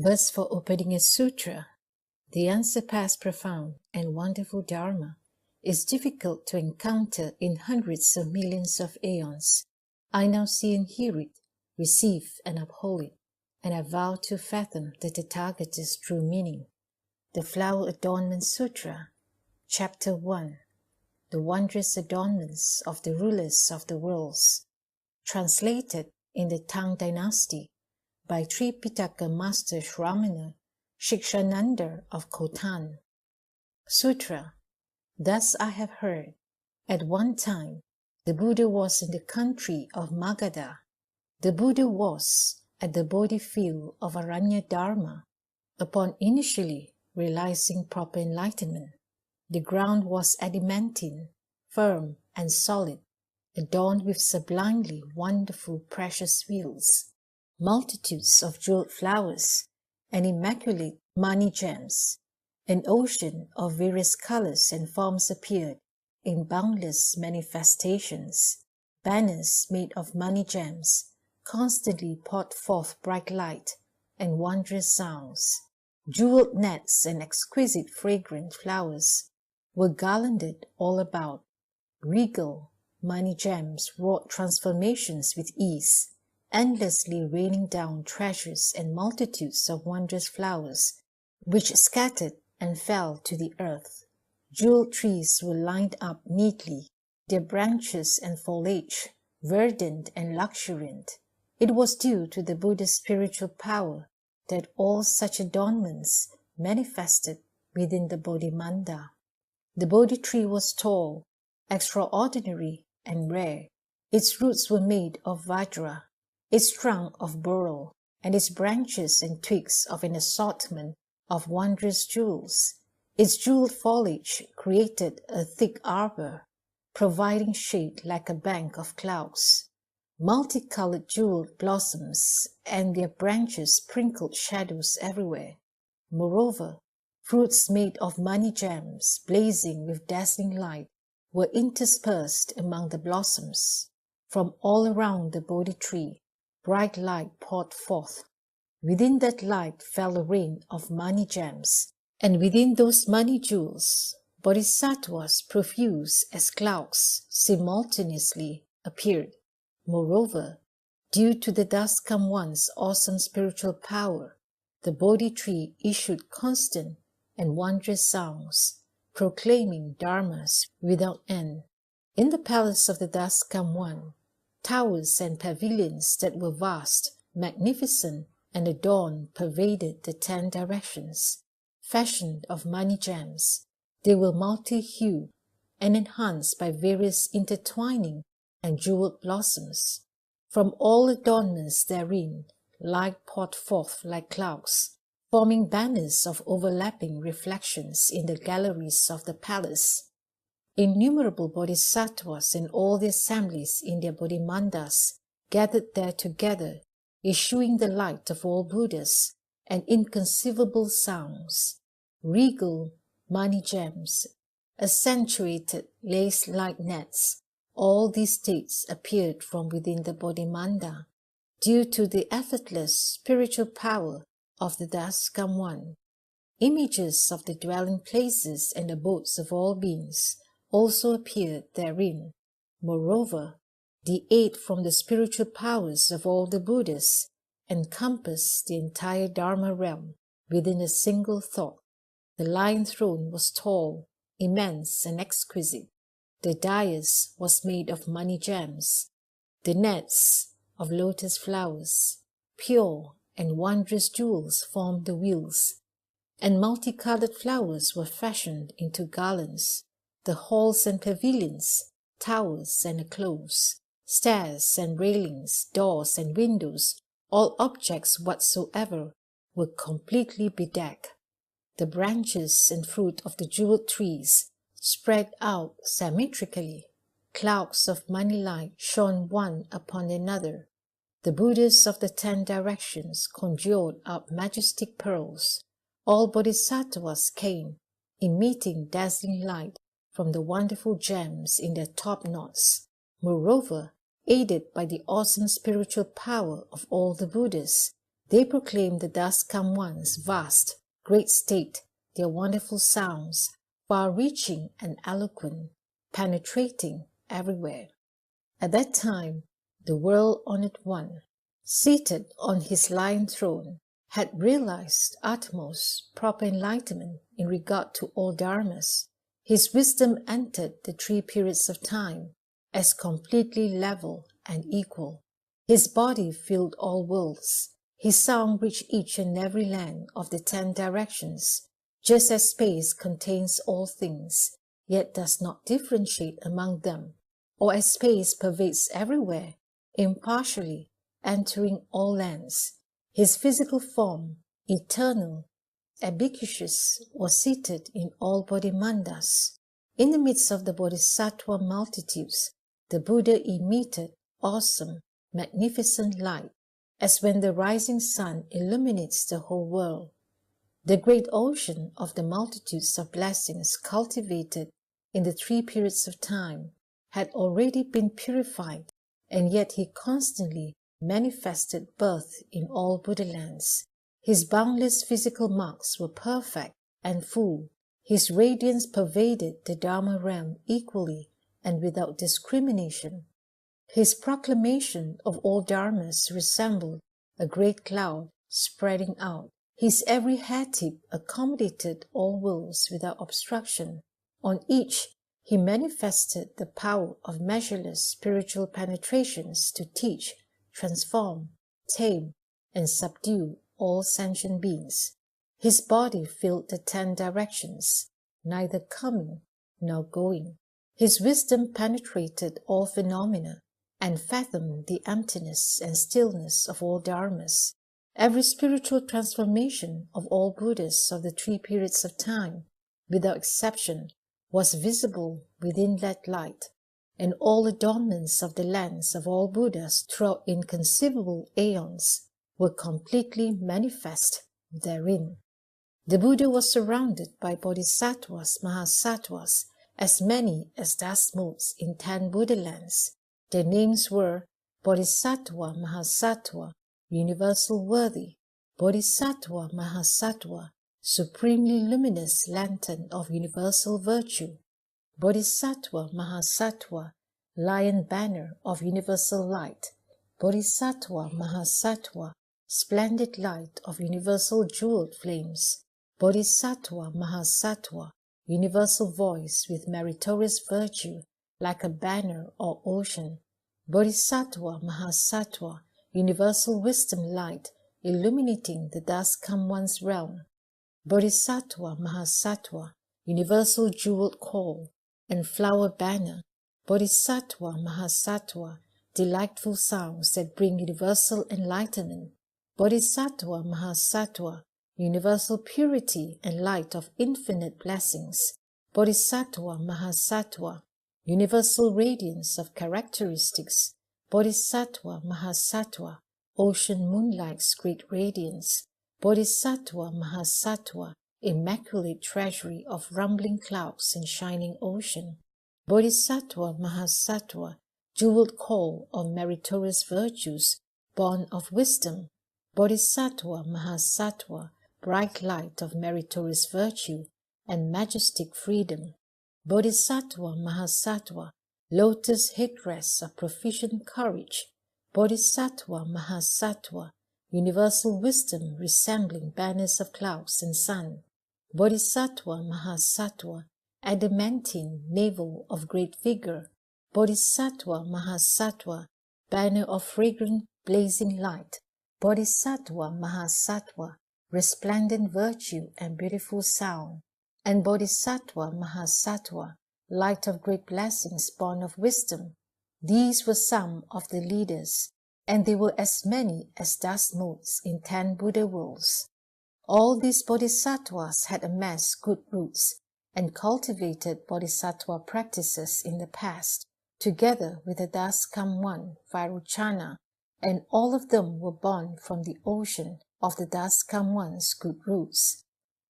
Thus, for opening a sutra, the unsurpassed profound and wonderful dharma is difficult to encounter in hundreds of millions of aeons. I now see and hear it, receive and uphold it, and I vow to fathom the Tathagata's true meaning. The Flower Adornment Sutra, Chapter 1, The Wondrous Adornments of the Rulers of the Worlds, translated in the Tang Dynasty by Tripitaka Master Shramana Shikshananda of Khotan. Sutra. Thus I have heard, at one time the Buddha was in the country of Magadha. The Buddha was at the Bodhi field of Aranya Dharma. Upon initially realizing proper enlightenment, the ground was adamantine, firm and solid, adorned with sublimely wonderful precious wheels. Multitudes of jeweled flowers and immaculate money gems. An ocean of various colors and forms appeared in boundless manifestations. Banners made of money gems constantly poured forth bright light and wondrous sounds. Jeweled nets and exquisite fragrant flowers were garlanded all about. Regal money gems wrought transformations with ease, endlessly raining down treasures and multitudes of wondrous flowers, which scattered and fell to the earth. Jeweled trees were lined up neatly, their branches and foliage verdant and luxuriant. It was due to the Buddha's spiritual power that all such adornments manifested within the Bodhimanda. The Bodhi tree was tall, extraordinary, and rare. Its roots were made of vajra, its trunk of beryl, and its branches and twigs of an assortment of wondrous jewels. Its jeweled foliage created a thick arbor, providing shade like a bank of clouds. Multicolored jeweled blossoms and their branches sprinkled shadows everywhere. Moreover, fruits made of money gems, blazing with dazzling light, were interspersed among the blossoms. From all around the Bodhi tree, bright light poured forth. Within that light fell a rain of money gems, and within those money jewels, Bodhisattvas profuse as clouds simultaneously appeared. Moreover, due to the Thus Come One's awesome spiritual power, the Bodhi tree issued constant and wondrous sounds, proclaiming dharmas without end. In the palace of the Thus Come One, towers and pavilions that were vast, magnificent, and adorned pervaded the 10 directions. Fashioned of money gems, they were multi-hued and enhanced by various intertwining and jeweled blossoms. From all adornments therein, light poured forth like clouds, forming banners of overlapping reflections in the galleries of the palace. Innumerable bodhisattvas and all the assemblies in their bodhimandas gathered there together, issuing the light of all Buddhas and inconceivable sounds. Regal money gems, accentuated lace-like nets, all these states appeared from within the bodhimanda, due to the effortless spiritual power of the Thus Come One. Images of the dwelling places and abodes of all beings also appeared therein. Moreover, the aid from the spiritual powers of all the Buddhas encompassed the entire Dharma realm within a single thought. The lion throne was tall, immense, and exquisite. The dais was made of money gems. The nets of lotus flowers, pure and wondrous jewels formed the wheels, and multicolored flowers were fashioned into garlands. The halls and pavilions, towers and enclosures, stairs and railings, doors and windows, all objects whatsoever, were completely bedecked. The branches and fruit of the jeweled trees spread out symmetrically. Clouds of money light shone one upon another. The Buddhas of the 10 directions conjured up majestic pearls. All bodhisattvas came, emitting dazzling light from the wonderful gems in their top knots. Moreover, aided by the awesome spiritual power of all the Buddhas, They proclaim the dust-come one's vast, great state, their wonderful sounds, far-reaching and eloquent, penetrating everywhere. At that time, the world-honored one, seated on his lion throne, had realized utmost proper enlightenment in regard to all dharmas. His wisdom entered the 3 periods of time as completely level and equal. His body filled all worlds. His sound reached each and every land of the 10 directions, just as space contains all things, yet does not differentiate among them, or as space pervades everywhere, impartially, entering all lands. His physical form, eternal, ubiquitous, was seated in all Bodhimandas. In the midst of the Bodhisattva multitudes, the Buddha emitted awesome, magnificent light, as when the rising sun illuminates the whole world. The great ocean of the multitudes of blessings cultivated in the 3 periods of time had already been purified, and yet he constantly manifested birth in all Buddha lands. His boundless physical marks were perfect and full. His radiance pervaded the Dharma realm equally and without discrimination. His proclamation of all dharmas resembled a great cloud spreading out. His every hair tip accommodated all worlds without obstruction. On each, he manifested the power of measureless spiritual penetrations to teach, transform, tame, and subdue all sentient beings. His body filled the 10 directions, neither coming nor going. His wisdom penetrated all phenomena and fathomed the emptiness and stillness of all dharmas. Every spiritual transformation of all Buddhas of the 3 periods of time, without exception, was visible within that light, and all adornments of the lands of all Buddhas throughout inconceivable aeons were completely manifest therein. The Buddha was surrounded by Bodhisattvas, Mahasattvas, as many as dust motes in 10 Buddha lands. Their names were Bodhisattva Mahasattva, universal worthy; Bodhisattva Mahasattva, supremely luminous lantern of universal virtue; Bodhisattva Mahasattva, lion banner of universal light; Bodhisattva Mahasattva, splendid light of universal jeweled flames; Bodhisattva Mahasattva, universal voice with meritorious virtue, like a banner or ocean; Bodhisattva Mahasattva, universal wisdom light, illuminating the dust-come one's realm; Bodhisattva Mahasattva, universal jeweled core and flower banner; Bodhisattva Mahasattva, delightful sounds that bring universal enlightenment; Bodhisattva Mahasattva, universal purity and light of infinite blessings; Bodhisattva Mahasattva, universal radiance of characteristics; Bodhisattva Mahasattva, ocean moonlight's great radiance; Bodhisattva Mahasattva, immaculate treasury of rumbling clouds and shining ocean; Bodhisattva Mahasattva, jeweled core of meritorious virtues, born of wisdom; Bodhisattva Mahasattva, bright light of meritorious virtue and majestic freedom; Bodhisattva Mahasattva, lotus headdress of proficient courage; Bodhisattva Mahasattva, universal wisdom resembling banners of clouds and sun; Bodhisattva Mahasattva, adamantine navel of great vigor; Bodhisattva Mahasattva, banner of fragrant blazing light; Bodhisattva Mahasattva, resplendent virtue and beautiful sound; and Bodhisattva Mahasattva, light of great blessings born of wisdom. These were some of the leaders, and they were as many as dust motes in 10 Buddha worlds. All these bodhisattvas had amassed good roots and cultivated bodhisattva practices in the past, together with the dust-come one, Vairochana, and all of them were born from the ocean of the dust-come one's good roots.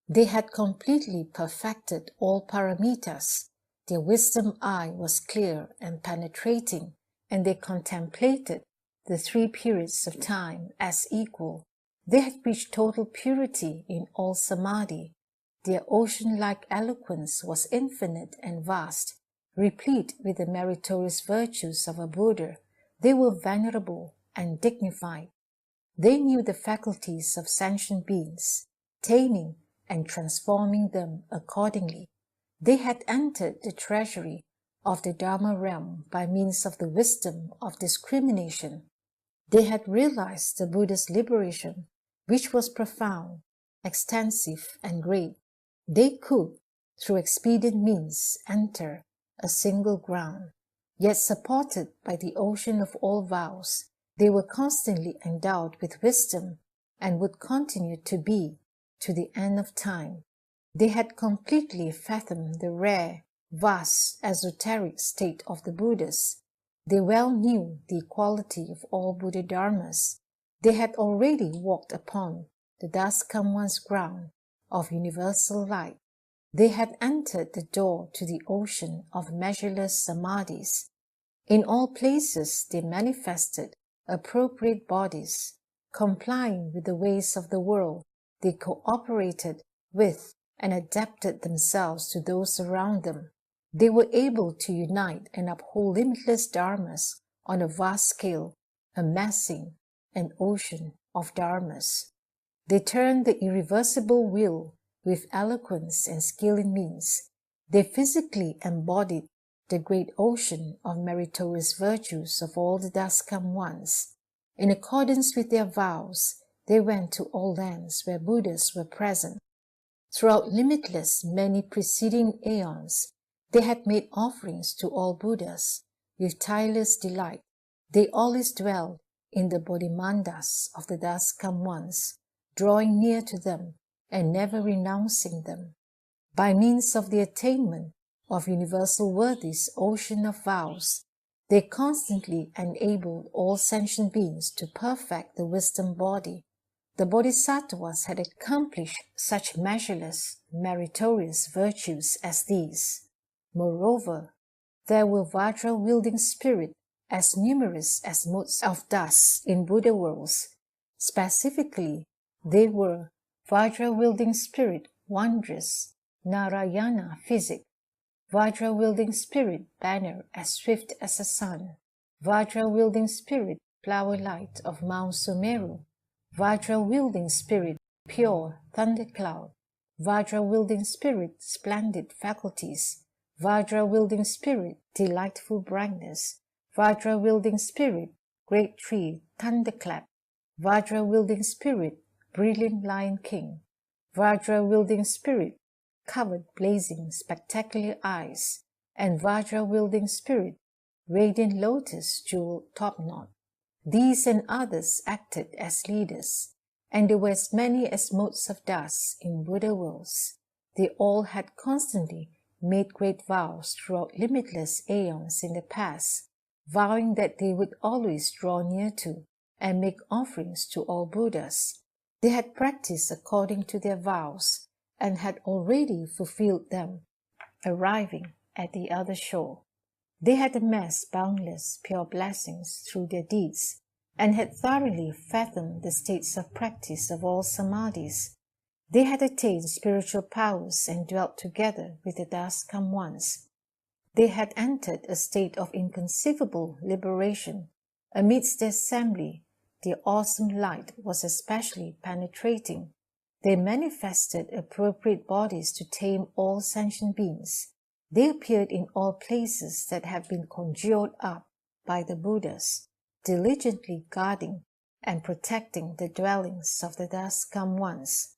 They had completely perfected all paramitas. Their wisdom eye was clear and penetrating, and they contemplated the 3 periods of time as equal. They had reached total purity in all samadhi. Their ocean-like eloquence was infinite and vast, replete with the meritorious virtues of a Buddha. They were venerable and dignified. They knew the faculties of sentient beings, taming and transforming them accordingly. They had entered the treasury of the Dharma realm by means of the wisdom of discrimination. They had realized the Buddha's liberation, which was profound, extensive, and great. They could, through expedient means, enter a single ground. Yet supported by the ocean of all vows, they were constantly endowed with wisdom and would continue to be to the end of time. They had completely fathomed the rare, vast, esoteric state of the Buddhas. They well knew the equality of all Buddha dharmas. They had already walked upon the thus come one's ground of universal light. They had entered the door to the ocean of measureless samadhis. In all places they manifested appropriate bodies. Complying with the ways of the world, they cooperated with and adapted themselves to those around them. They were able to unite and uphold limitless dharmas on a vast scale, amassing an ocean of dharmas. They turned the irreversible will with eloquence and skill in means. They physically embodied the great ocean of meritorious virtues of all the thus come ones. In accordance with their vows, they went to all lands where Buddhas were present. Throughout limitless many preceding aeons, they had made offerings to all Buddhas with tireless delight. They always dwelled in the Bodhimandas of the thus come ones, drawing near to them and never renouncing them. By means of the attainment of universal worthy's ocean of vows, they constantly enabled all sentient beings to perfect the wisdom body. The Bodhisattvas had accomplished such measureless, meritorious virtues as these. Moreover, there were Vajra-wielding spirits as numerous as motes of dust in Buddha worlds. Specifically, they were Vajra-wielding spirit Wondrous Narayana physic, Vajra-wielding spirit Banner as swift as a sun, Vajra-wielding spirit Flower light of Mount Sumeru, Vajra-wielding spirit pure thundercloud, Vajra-wielding spirit splendid faculties, Vajra-wielding spirit delightful brightness, Vajra-wielding spirit great tree thunderclap, Vajra-wielding spirit brilliant lion king, Vajra-wielding spirit covered blazing spectacular eyes, and Vajra-wielding spirit radiant lotus jewel topknot. These and others acted as leaders, and there were as many as motes of dust in Buddha worlds. They all had constantly made great vows throughout limitless aeons in the past, vowing that they would always draw near to and make offerings to all Buddhas. They had practiced according to their vows and had already fulfilled them, arriving at the other shore. They had amassed boundless pure blessings through their deeds and had thoroughly fathomed the states of practice of all samadhis. They had attained spiritual powers and dwelt together with the thus come ones. They had entered a state of inconceivable liberation. Amidst the assembly, their awesome light was especially penetrating. They manifested appropriate bodies to tame all sentient beings. They appeared in all places that had been conjured up by the Buddhas, diligently guarding and protecting the dwellings of the thus come ones.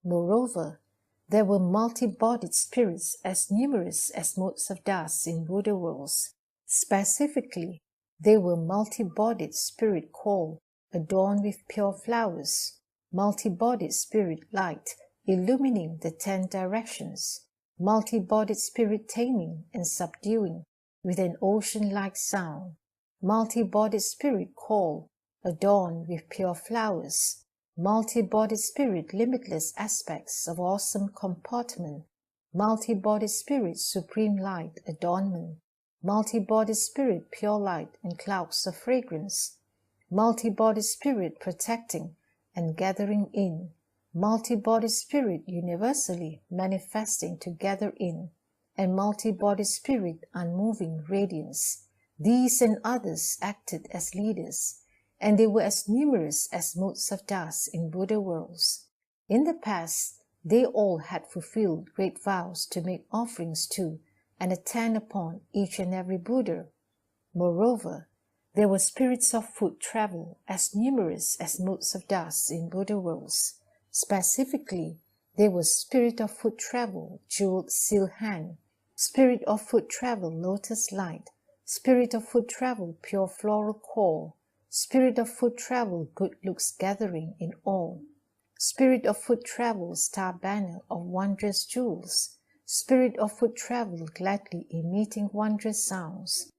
Moreover, there were multi-bodied spirits as numerous as motes of dust in Buddha worlds. Specifically, they were multi-bodied spirit called adorned with pure flowers, multi-bodied spirit light illumining the 10 directions, multi-bodied spirit taming and subduing with an ocean-like sound, multi-bodied spirit called adorned with pure flowers, multi-bodied spirit limitless aspects of awesome comportment, multi-bodied spirit supreme light adornment, multi-bodied spirit pure light and clouds of fragrance, multi-bodied spirit protecting and gathering in, multi-body spirit universally manifesting to gather in, and multi-body spirit unmoving radiance. These and others acted as leaders, and they were as numerous as motes of dust in Buddha worlds. In the past, they all had fulfilled great vows to make offerings to and attend upon each and every Buddha. Moreover, there were spirits of foot travel as numerous as motes of dust in Buddha worlds. Specifically, there was spirit of foot travel, jeweled seal hand, spirit of foot travel, lotus light, spirit of foot travel, pure floral core, spirit of foot travel, good looks gathering in all, spirit of foot travel, star banner of wondrous jewels, spirit of foot travel, gladly emitting wondrous sounds,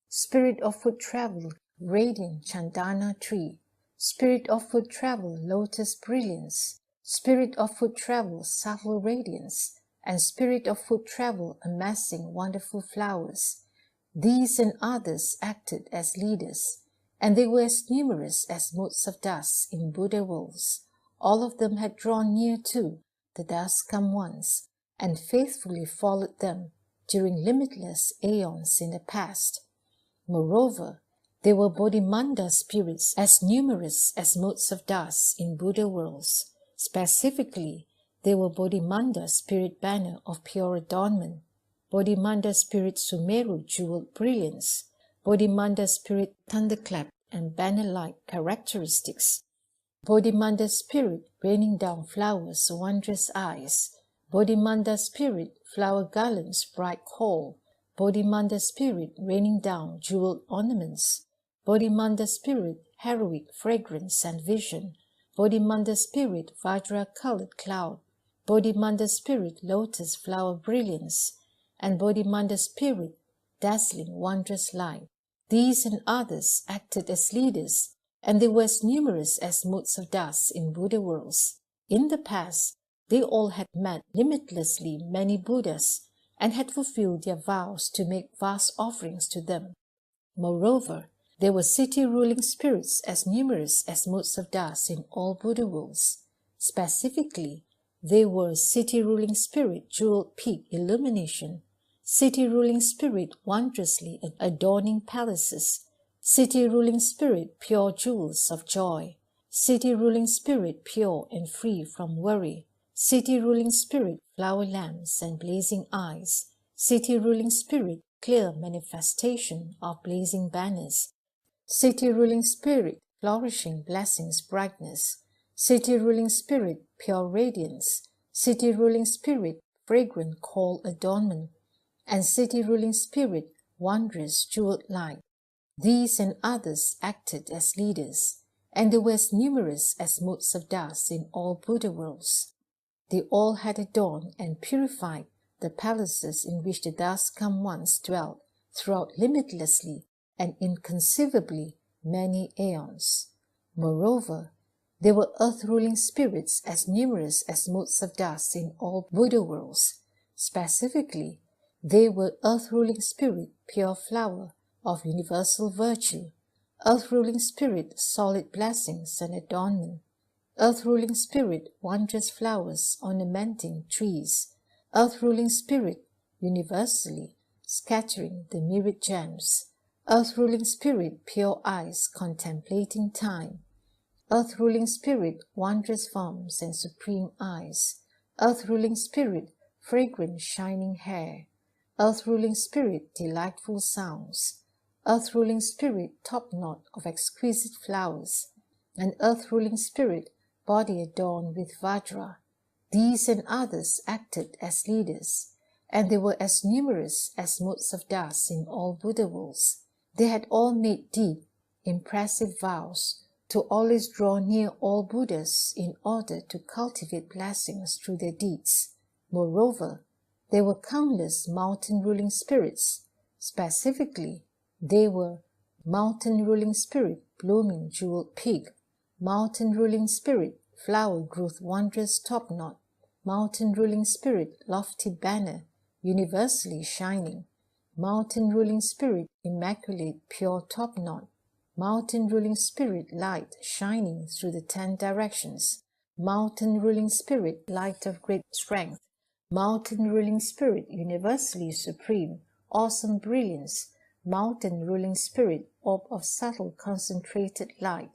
spirit of foot travel, radiant chandana tree, spirit of foot travel, lotus brilliance, spirit of foot travel, subtle radiance, and spirit of foot travel amassing wonderful flowers. These and others acted as leaders, and they were as numerous as motes of dust in Buddha worlds. All of them had drawn near to the dust come once, and faithfully followed them during limitless aeons in the past. Moreover, there were Bodhimanda spirits as numerous as motes of dust in Buddha worlds. Specifically, there were Bodhimanda spirit banner of pure adornment, Bodhimanda spirit Sumeru jeweled brilliance, Bodhimanda spirit thunderclap and banner-like characteristics, Bodhimanda spirit raining down flowers wondrous eyes, Bodhimanda spirit flower garlands bright call, Bodhimanda spirit raining down jeweled ornaments, Bodhimanda spirit heroic fragrance and vision, Bodhimanda spirit Vajra-colored cloud, Bodhimanda spirit lotus flower brilliance, and Bodhimanda spirit dazzling wondrous light. These and others acted as leaders, and they were as numerous as motes of dust in Buddha worlds. In the past, they all had met limitlessly many Buddhas and had fulfilled their vows to make vast offerings to them. Moreover, there were city-ruling spirits as numerous as motes of dust in all Buddha worlds. Specifically, they were city-ruling spirit jeweled peak illumination, city-ruling spirit wondrously adorning palaces, city-ruling spirit pure jewels of joy, city-ruling spirit pure and free from worry, city-ruling spirit flower lamps and blazing eyes, city-ruling spirit clear manifestation of blazing banners, city-ruling spirit flourishing blessings brightness, city-ruling spirit pure radiance, city-ruling spirit fragrant cold adornment, and city-ruling spirit wondrous jeweled light. These and others acted as leaders, and they were as numerous as motes of dust in all Buddha worlds. They all had adorned and purified the palaces in which the dust come once dwelt throughout limitlessly and inconceivably many aeons. Moreover, there were earth-ruling spirits as numerous as motes of dust in all Buddha worlds. Specifically, they were earth-ruling spirit, pure flower of universal virtue, earth-ruling spirit, solid blessings and adornment, earth-ruling spirit, wondrous flowers ornamenting trees, earth-ruling spirit, universally scattering the myriad gems, earth-ruling spirit, pure eyes contemplating time, earth-ruling spirit, wondrous forms and supreme eyes, earth-ruling spirit, fragrant shining hair, earth-ruling spirit, delightful sounds, earth-ruling spirit, top-knot of exquisite flowers, and earth-ruling spirit, body adorned with Vajra. These and others acted as leaders, and they were as numerous as motes of dust in all Buddha worlds. They had all made deep, impressive vows to always draw near all Buddhas in order to cultivate blessings through their deeds. Moreover, there were countless mountain-ruling spirits. Specifically, they were mountain-ruling spirit, blooming jeweled pig, mountain-ruling spirit, flower growth wondrous top-knot, mountain-ruling spirit, lofty banner, universally shining, mountain-ruling spirit, immaculate pure top-knot, Mountain ruling spirit, light shining through the 10 directions. Mountain ruling spirit, light of great strength. Mountain ruling spirit, universally supreme, awesome brilliance. Mountain ruling spirit, orb of subtle concentrated light.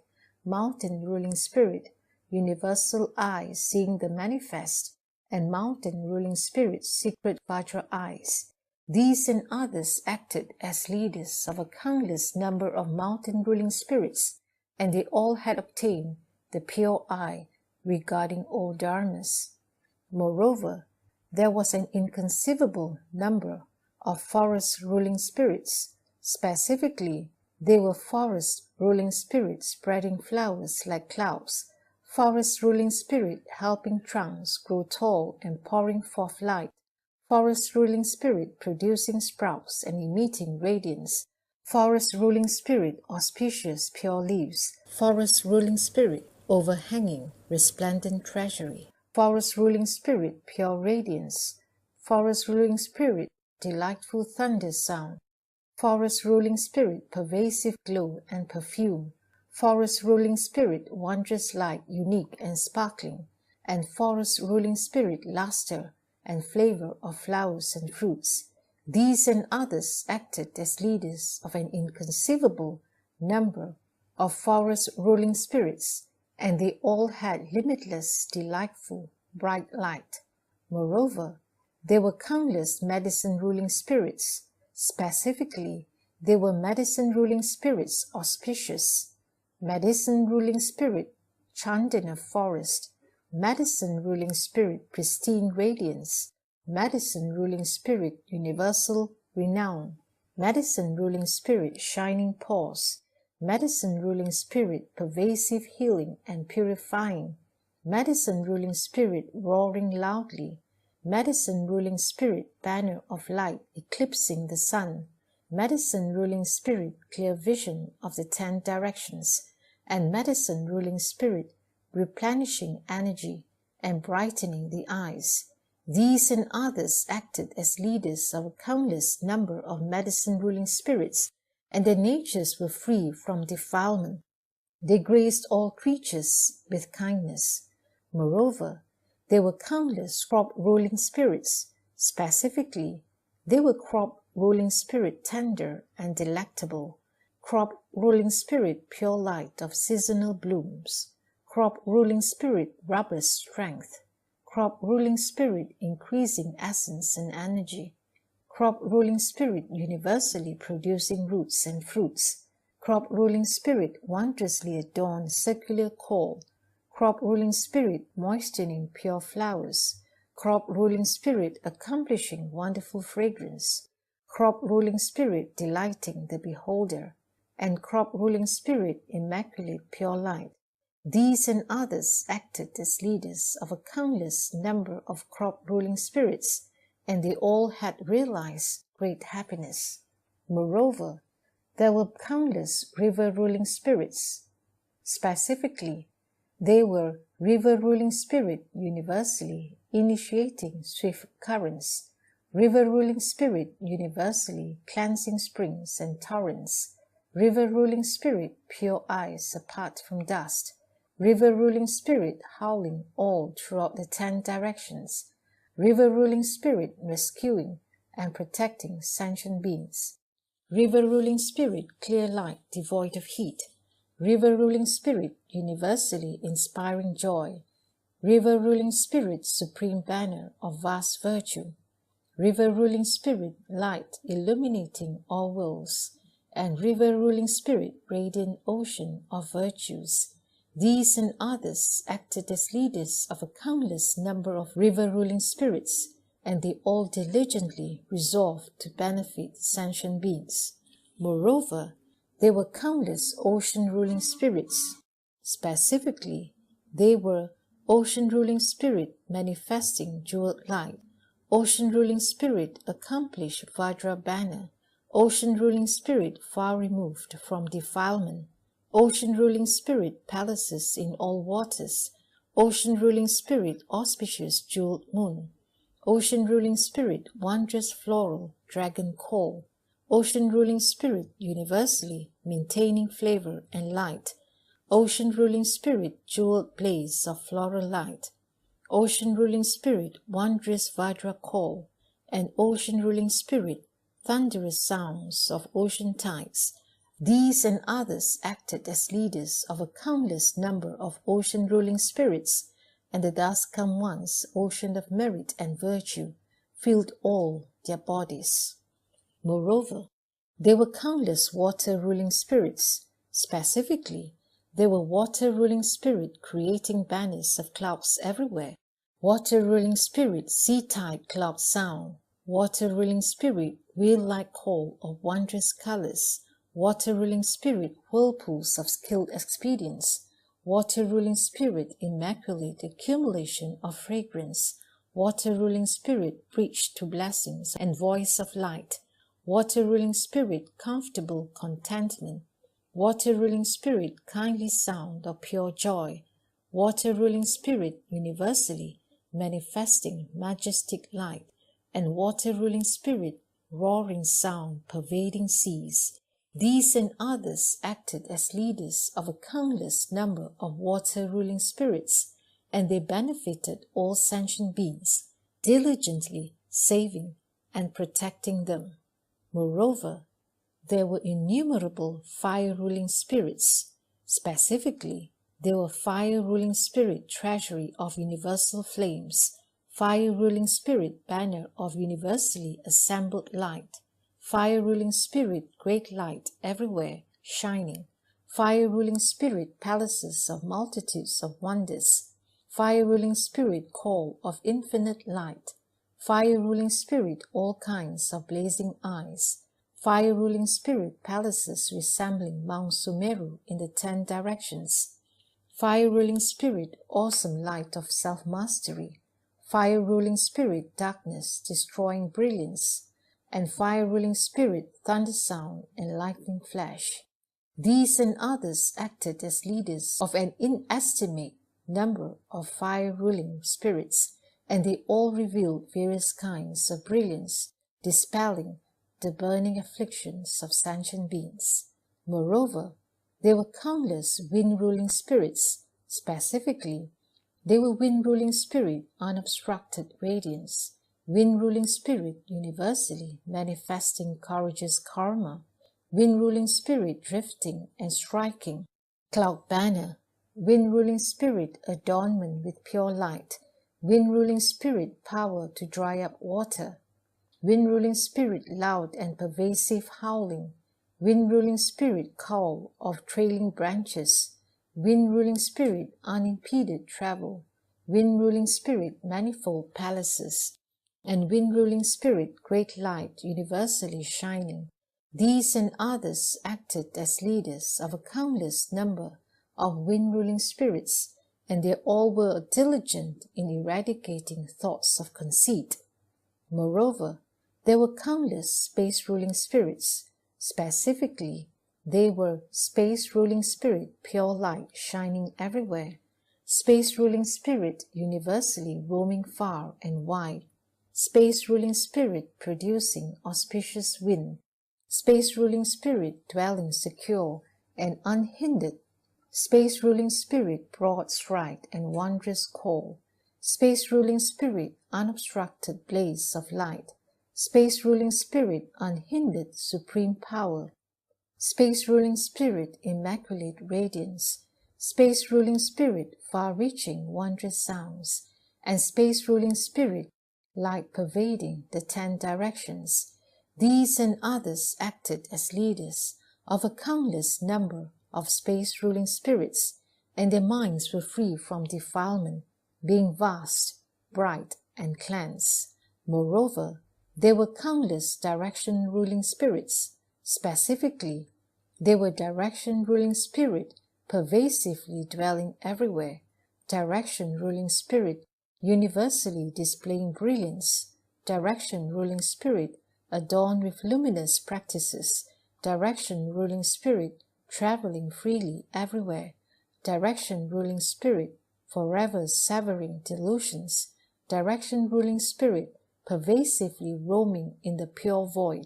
Mountain ruling spirit, universal eye seeing the manifest. And mountain ruling spirit, secret Vajra eyes. These and others acted as leaders of a countless number of mountain ruling spirits, and they all had obtained the pure eye regarding all dharmas. Moreover, there was an inconceivable number of forest ruling spirits. Specifically, they were forest ruling spirits spreading flowers like clouds, forest ruling spirit helping trunks grow tall and pouring forth light, forest ruling spirit producing sprouts and emitting radiance, forest ruling spirit auspicious pure leaves, forest ruling spirit overhanging resplendent treasury, forest ruling spirit pure radiance, forest ruling spirit delightful thunder sound, forest ruling spirit pervasive glow and perfume, forest ruling spirit wondrous light unique and sparkling, and forest ruling spirit luster and flavor of flowers and fruits. These and others acted as leaders of an inconceivable number of forest ruling spirits, and they all had limitless, delightful, bright light. Moreover, there were countless medicine ruling spirits. Specifically, they were medicine ruling spirits auspicious, medicine ruling spirit Chandana forest, medicine ruling spirit pristine radiance, medicine ruling spirit universal renown, medicine ruling spirit shining pause, medicine ruling spirit pervasive healing and purifying, medicine ruling spirit roaring loudly, medicine ruling spirit banner of light eclipsing the sun, medicine ruling spirit clear vision of the 10 directions, and medicine ruling spirit replenishing energy and brightening the eyes. These and others acted as leaders of a countless number of medicine ruling spirits, and their natures were free from defilement. They graced all creatures with kindness. Moreover, there were countless crop ruling spirits. Specifically, they were crop ruling spirit tender and delectable, crop ruling spirit pure light of seasonal blooms, crop ruling spirit robust strength, crop ruling spirit increasing essence and energy, crop ruling spirit universally producing roots and fruits, crop ruling spirit wondrously adorned circular core, crop ruling spirit moistening pure flowers, crop ruling spirit accomplishing wonderful fragrance, crop ruling spirit delighting the beholder, and crop ruling spirit immaculate pure light. These and others acted as leaders of a countless number of crop ruling spirits, and they all had realized great happiness. Moreover, there were countless river ruling spirits. Specifically, they were river ruling spirit universally initiating swift currents, river ruling spirit universally cleansing springs and torrents, river ruling spirit pure eyes apart from dust, river ruling spirit howling all throughout the 10 directions, river ruling spirit rescuing and protecting sentient beings, river ruling spirit clear light devoid of heat, river ruling spirit universally inspiring joy, river ruling spirit supreme banner of vast virtue, river ruling spirit light illuminating all worlds, and river ruling spirit radiant ocean of virtues. These and others acted as leaders of a countless number of river ruling spirits, and they all diligently resolved to benefit sentient beings. Moreover, there were countless ocean ruling spirits. Specifically, they were ocean ruling spirit manifesting jeweled light, ocean ruling spirit accomplished Vajra banner, ocean ruling spirit far removed from defilement, ocean ruling spirit palaces in all waters, ocean ruling spirit auspicious jeweled moon, ocean ruling spirit wondrous floral dragon call, Ocean ruling spirit, universally maintaining flavor and light. Ocean ruling spirit, jeweled blaze of floral light. Ocean ruling spirit, wondrous Vajra call. And ocean ruling spirit, thunderous sounds of ocean tides. These and others acted as leaders of a countless number of ocean ruling spirits, and the thus come ones, ocean of merit and virtue, filled all their bodies. Moreover, there were countless water ruling spirits. Specifically, there were water ruling spirit creating banners of clouds everywhere. Water ruling spirit, sea tide cloud sound. Water ruling spirit, wheel-like call of wondrous colors. Water ruling spirit, whirlpools of skilled expedients. Water ruling spirit, immaculate accumulation of fragrance. Water ruling spirit, bridge to blessings and voice of light. Water ruling spirit, comfortable contentment. Water ruling spirit, kindly sound of pure joy. Water ruling spirit, universally manifesting majestic light. And water ruling spirit, roaring sound pervading seas. These and others acted as leaders of a countless number of water ruling spirits, and they benefited all sentient beings, diligently saving and protecting them. Moreover, there were innumerable fire-ruling spirits. Specifically, there were fire-ruling spirit treasury of universal flames, fire-ruling spirit banner of universally assembled light, fire-ruling spirit great light everywhere shining, fire-ruling spirit palaces of multitudes of wonders, fire-ruling spirit call of infinite light, fire-ruling spirit all kinds of blazing eyes, fire-ruling spirit palaces resembling Mount Sumeru in the 10 directions, fire-ruling spirit awesome light of self-mastery, fire-ruling spirit darkness destroying brilliance, and fire-ruling spirit thunder sound and lightning flash. These and others acted as leaders of an inestimate number of fire-ruling spirits, and they all revealed various kinds of brilliance, dispelling the burning afflictions of sentient beings. Moreover, there were countless wind-ruling spirits. Specifically, they were wind-ruling spirit, unobstructed radiance, wind-ruling spirit, universally manifesting courageous karma, wind-ruling spirit, drifting and striking, cloud banner, wind-ruling spirit, adornment with pure light, wind-ruling spirit, power to dry up water, wind-ruling spirit, loud and pervasive howling, wind-ruling spirit, call of trailing branches, wind-ruling spirit, unimpeded travel, wind-ruling spirit, manifold palaces, and wind-ruling spirit, great light, universally shining. These and others acted as leaders of a countless number of wind-ruling spirits, and they all were diligent in eradicating thoughts of conceit. Moreover, there were countless space-ruling spirits. Specifically, they were space-ruling spirit, pure light shining everywhere, space-ruling spirit, universally roaming far and wide, space-ruling spirit producing auspicious wind, space-ruling spirit dwelling secure and unhindered, space-ruling spirit broad stride and wondrous call, space-ruling spirit unobstructed blaze of light, space-ruling spirit unhindered supreme power, space-ruling spirit immaculate radiance, space-ruling spirit far-reaching wondrous sounds, and space-ruling spirit light pervading the 10 directions. These and others acted as leaders of a countless number of space-ruling spirits, and their minds were free from defilement, being vast, bright, and cleansed. Moreover, there were countless direction-ruling spirits. Specifically, they were direction-ruling spirit pervasively dwelling everywhere, direction-ruling spirit universally displaying brilliance, direction-ruling spirit adorned with luminous practices, direction-ruling spirit traveling freely everywhere, direction-ruling spirit forever severing delusions, direction-ruling spirit pervasively roaming in the pure void,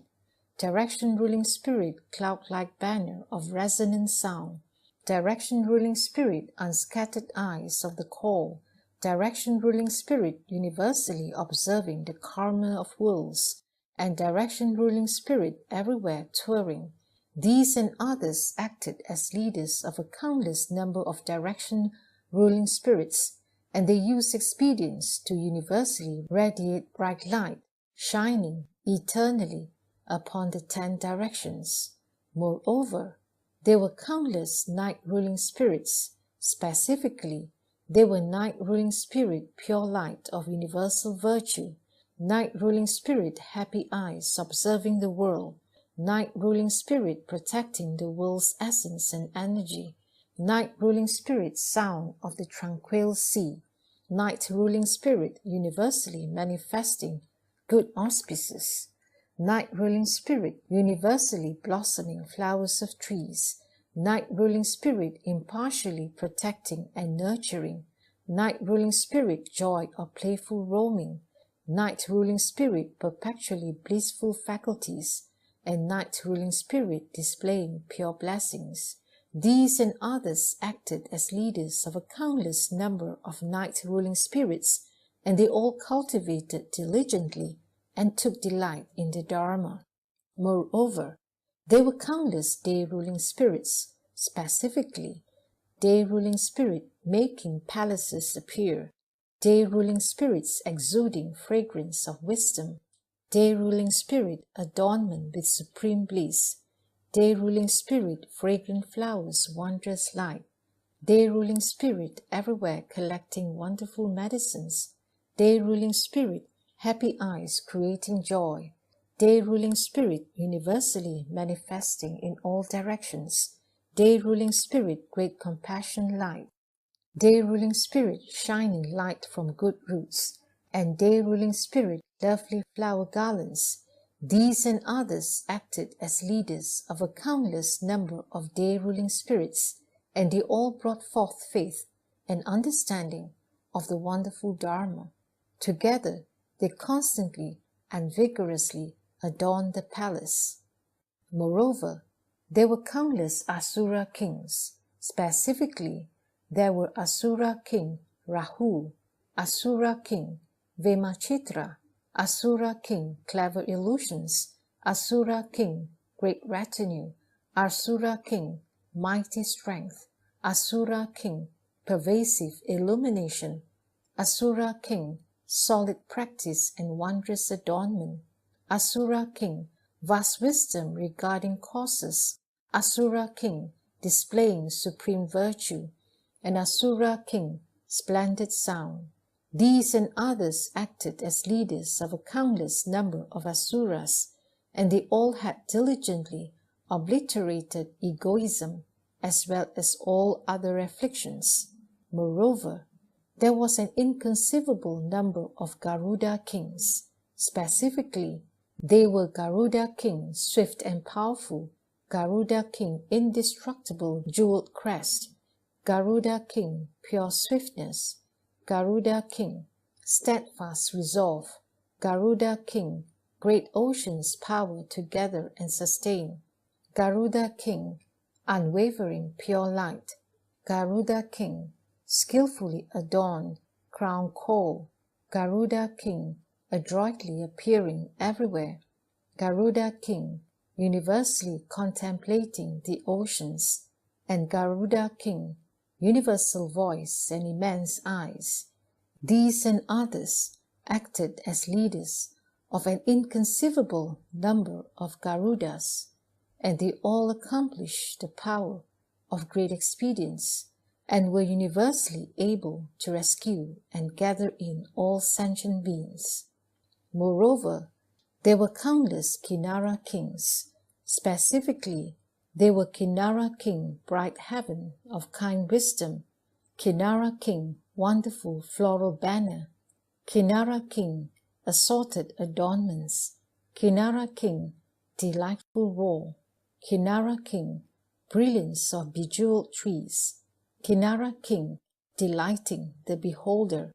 Direction ruling spirit, cloud-like banner of resonant sound. Direction ruling spirit, unscattered eyes of the call. Direction ruling spirit, universally observing the karma of worlds. And direction ruling spirit, everywhere touring. These and others acted as leaders of a countless number of direction ruling spirits, and they used expedients to universally radiate bright light, shining eternally upon the 10 directions. Moreover, there were countless night ruling spirits. Specifically, they were night ruling spirit, pure light of universal virtue, night ruling spirit, happy eyes observing the world, night ruling spirit protecting the world's essence and energy, night ruling spirit, sound of the tranquil sea, night ruling spirit, universally manifesting good auspices, night ruling spirit, universally blossoming flowers of trees, night ruling spirit, impartially protecting and nurturing, night ruling spirit, joy of playful roaming, night ruling spirit, perpetually blissful faculties, and night ruling spirit displaying pure blessings. These and others acted as leaders of a countless number of night ruling spirits, and they all cultivated diligently and took delight in the dharma. Moreover, there were countless day ruling spirits, specifically day ruling spirit making palaces appear, day ruling spirits exuding fragrance of wisdom, day ruling spirit adornment with supreme bliss, day ruling spirit fragrant flowers, wondrous light, day ruling spirit everywhere collecting wonderful medicines, day ruling spirit happy eyes creating joy, day ruling spirit universally manifesting in all directions, day ruling spirit great compassion light, day ruling spirit shining light from good roots, and day ruling spirit lovely flower garlands. These and others acted as leaders of a countless number of day ruling spirits, and they all brought forth faith and understanding of the wonderful dharma. Together they constantly and vigorously adorned the palace. Moreover, there were countless Asura kings. Specifically, there were Asura king Rahu, Asura king Vemachitra, Asura king clever illusions, Asura king great retinue, Asura king mighty strength, Asura king pervasive illumination, Asura king solid practice and wondrous adornment, Asura king vast wisdom regarding causes, Asura king displaying supreme virtue, and Asura king splendid sound. These and others acted as leaders of a countless number of Asuras, and they all had diligently obliterated egoism as well as all other afflictions. Moreover, there was an inconceivable number of Garuda kings. Specifically, they were Garuda king swift and powerful, Garuda king indestructible jeweled crest, Garuda king pure swiftness, Garuda king steadfast resolve, Garuda king great oceans power to gather and sustain, Garuda king unwavering pure light, Garuda king skillfully adorned crown coal, Garuda king adroitly appearing everywhere, Garuda king universally contemplating the oceans, and Garuda king universal voice and immense eyes. These and others acted as leaders of an inconceivable number of Garudas, and they all accomplished the power of great expedients, and were universally able to rescue and gather in all sentient beings. Moreover, there were countless Kinara kings. Specifically, they were Kinara king, bright heaven of kind wisdom, Kinara king, wonderful floral banner, Kinara king, assorted adornments, Kinara king, delightful roar, Kinara king, brilliance of bejeweled trees, Kinara king, delighting the beholder,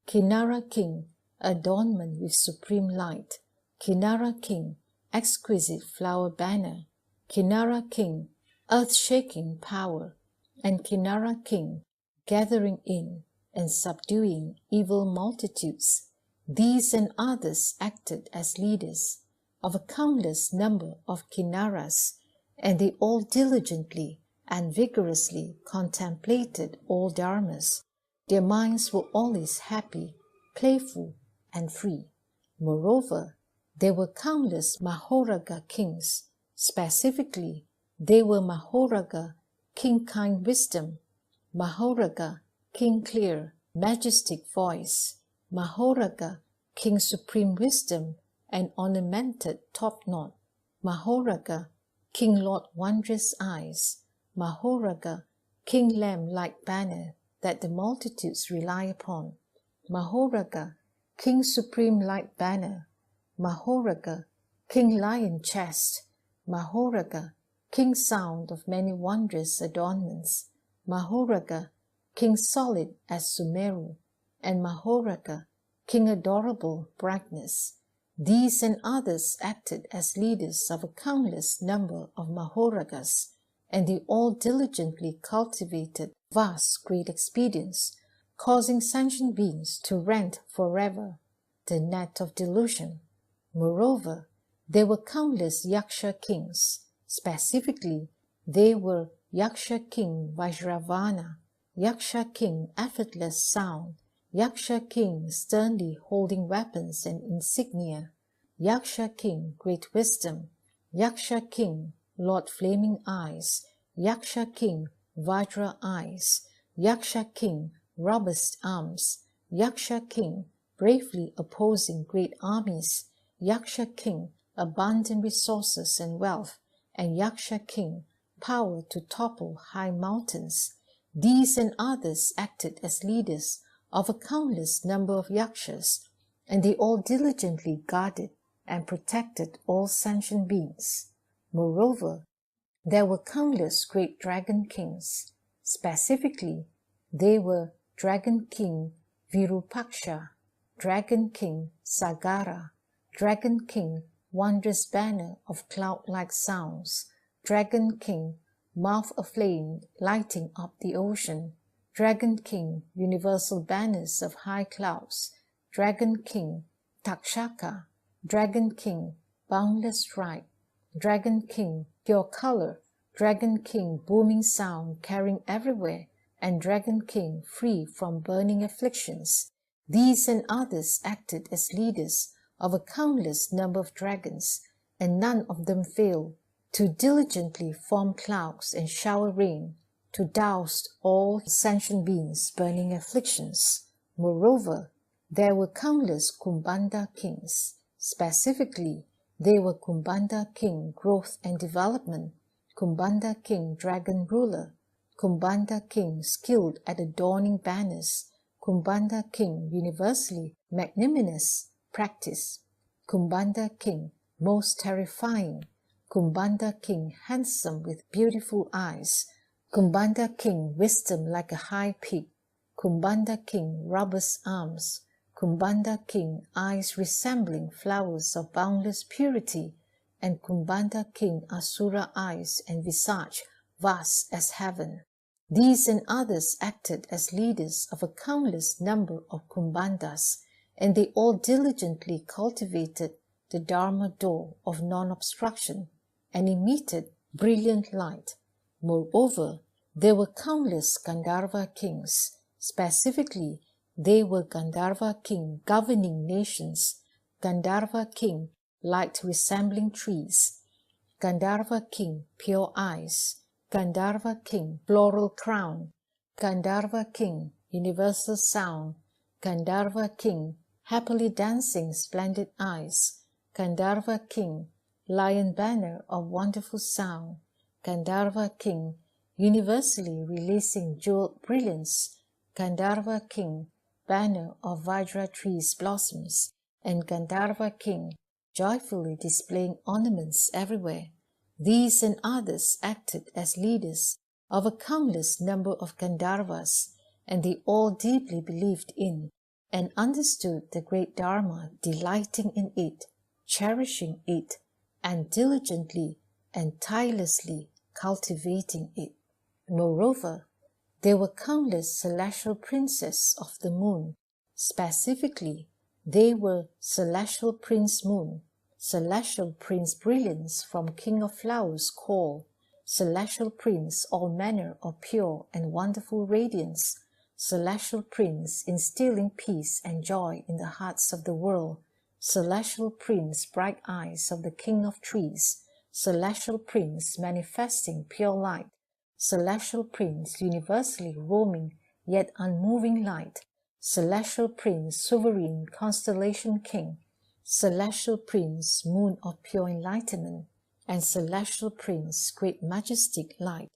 Kinara king, adornment with supreme light, Kinara king, exquisite flower banner, Kinara king, earth-shaking power, and Kinara king, gathering in and subduing evil multitudes. These and others acted as leaders of a countless number of Kinnaras, and they all diligently and vigorously contemplated all dharmas. Their minds were always happy, playful, and free. Moreover, there were countless Mahoraga kings. Specifically, they were Mahoraga, King Kind Wisdom, Mahoraga, King Clear, Majestic Voice, Mahoraga, King Supreme Wisdom and Ornamented Top Knot, Mahoraga, King Lord Wondrous Eyes, Mahoraga, King Lamb-like Banner that the multitudes rely upon, Mahoraga, King Supreme Light Banner, Mahoraga, King Lion Chest, Mahoraga, King Sound of many wondrous adornments, Mahoraga, King Solid as Sumeru, and Mahoraga, King Adorable Brightness. These and others acted as leaders of a countless number of Mahoragas, and they all diligently cultivated vast great expedience, causing sentient beings to rent forever the net of delusion. Moreover, there were countless Yaksha kings. Specifically, they were Yaksha king Vajravana, Yaksha king Effortless Sound, Yaksha king sternly holding weapons and insignia, Yaksha king Great Wisdom, Yaksha king Lord Flaming Eyes, Yaksha king Vajra Eyes, Yaksha king Robust Arms, Yaksha king bravely opposing great armies, Yaksha king abundant resources and wealth, and Yaksha king power to topple high mountains. These and others acted as leaders of a countless number of Yakshas, and they all diligently guarded and protected all sentient beings. Moreover, there were countless great dragon kings. Specifically, they were Dragon King Virupaksha, Dragon King Sagara, Dragon King Wondrous Banner of Cloud-like Sounds, Dragon King Mouth Aflame lighting up the ocean, Dragon King Universal Banners of High Clouds, Dragon King Takshaka, Dragon King Boundless Right, Dragon King Pure Color, Dragon King Booming Sound carrying everywhere, and Dragon King free from burning afflictions. These and others acted as leaders of a countless number of dragons, and none of them failed to diligently form clouds and shower rain, to douse all sentient beings burning afflictions. Moreover, there were countless Kumbhanda kings. Specifically, they were Kumbhanda king Growth and Development, Kumbhanda king Dragon Ruler, Kumbhanda king skilled at adorning banners, Kumbhanda king universally magnanimous practice, Kumbhanda king most terrifying, Kumbhanda king handsome with beautiful eyes, Kumbhanda king wisdom like a high peak, Kumbhanda king robust arms, Kumbhanda king eyes resembling flowers of boundless purity, and Kumbhanda king Asura eyes and visage vast as heaven. These and others acted as leaders of a countless number of Kumbhandas, and they all diligently cultivated the Dharma door of non-obstruction and emitted brilliant light. Moreover, there were countless Gandharva kings. Specifically, they were Gandharva king governing nations, Gandharva king light resembling trees, Gandharva king pure eyes, Gandharva king floral crown, Gandharva king universal sound, Gandharva king happily dancing splendid eyes, Gandharva king lion banner of wonderful sound, Gandharva king universally releasing jeweled brilliance, Gandharva king banner of Vajra trees blossoms, and Gandharva king joyfully displaying ornaments everywhere. These and others acted as leaders of a countless number of Gandharvas, and they all deeply believed in and understood the great Dharma, delighting in it, cherishing it, and diligently and tirelessly cultivating it. Moreover, there were countless celestial princes of the moon. Specifically, they were Celestial Prince Moon, Celestial Prince Brilliance from King of Flowers Call, Celestial Prince All Manner of Pure and Wonderful Radiance, Celestial Prince instilling peace and joy in the hearts of the world, Celestial Prince Bright Eyes of the King of Trees, Celestial Prince manifesting pure light, Celestial Prince universally roaming yet unmoving light, Celestial Prince Sovereign Constellation King, Celestial Prince Moon of Pure Enlightenment, and Celestial Prince Great Majestic Light.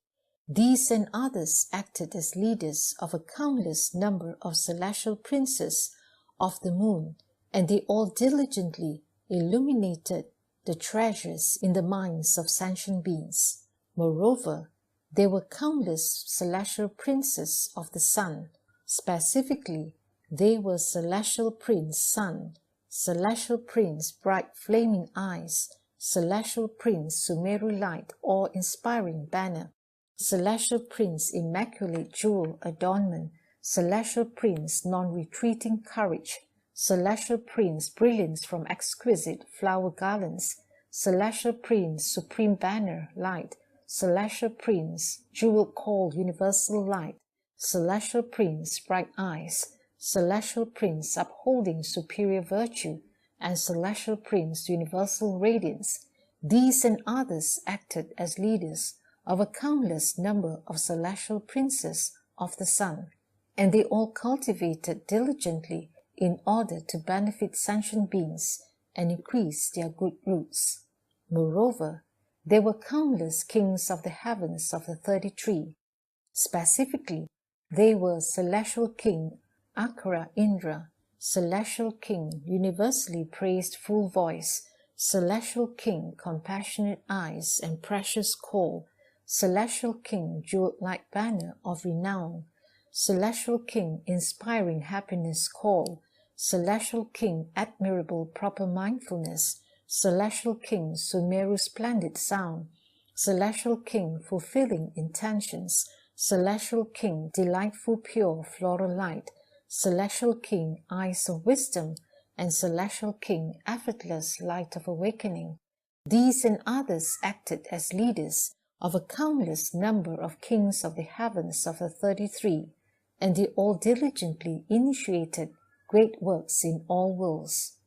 These and others acted as leaders of a countless number of celestial princes of the moon, and they all diligently illuminated the treasures in the minds of sentient beings. Moreover, there were countless celestial princes of the sun. Specifically, they were Celestial Prince Sun, Celestial Prince Bright Flaming Eyes, Celestial Prince Sumeru Light Awe-Inspiring Banner, Celestial Prince Immaculate Jewel Adornment, Celestial Prince Non-Retreating Courage, Celestial Prince Brilliance from Exquisite Flower Garlands, Celestial Prince Supreme Banner Light, Celestial Prince Jewel Called Universal Light, Celestial Prince Bright Eyes, Celestial Prince Upholding Superior Virtue, and Celestial Prince Universal Radiance. These and others acted as leaders of a countless number of celestial princes of the sun, and they all cultivated diligently in order to benefit sentient beings and increase their good roots. Moreover, there were countless kings of the heavens of the 33. Specifically, they were Celestial King Akara Indra, Celestial King Universally Praised Full Voice, Celestial King Compassionate Eyes and Precious Call, Celestial King Jewel Light Banner of Renown, Celestial King Inspiring Happiness Call, Celestial King Admirable Proper Mindfulness, Celestial King Sumeru Splendid Sound, Celestial King Fulfilling Intentions, Celestial King Delightful Pure Floral Light, Celestial King Eyes of Wisdom, and Celestial King Effortless Light of Awakening. These and others acted as leaders of a countless number of kings of the heavens of the 33, and they all diligently initiated great works in all worlds.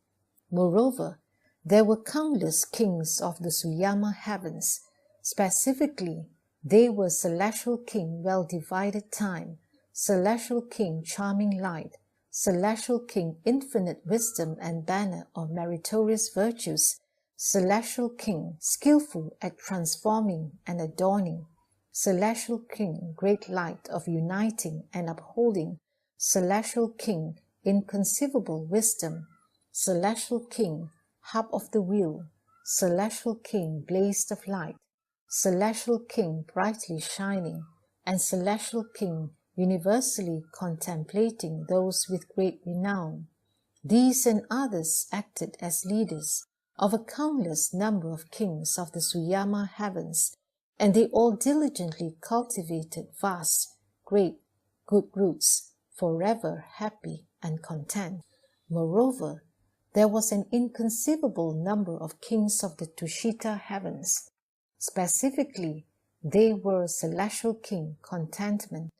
Moreover, there were countless kings of the Suyama heavens. Specifically, they were Celestial King Well-Divided Time, Celestial King Charming Light, Celestial King Infinite Wisdom and Banner of Meritorious Virtues, Celestial King Skillful at Transforming and Adorning, Celestial King Great Light of Uniting and Upholding, Celestial King Inconceivable Wisdom, Celestial King Hub of the Wheel, Celestial King Blazed of Light, Celestial King Brightly Shining, and Celestial King Universally Contemplating those with great renown. These and others acted as leaders of a countless number of kings of the Suyama heavens, and they all diligently cultivated vast, great, good roots, forever happy and content. Moreover, there was an inconceivable number of kings of the Tushita heavens. Specifically, they were Celestial King Contentment,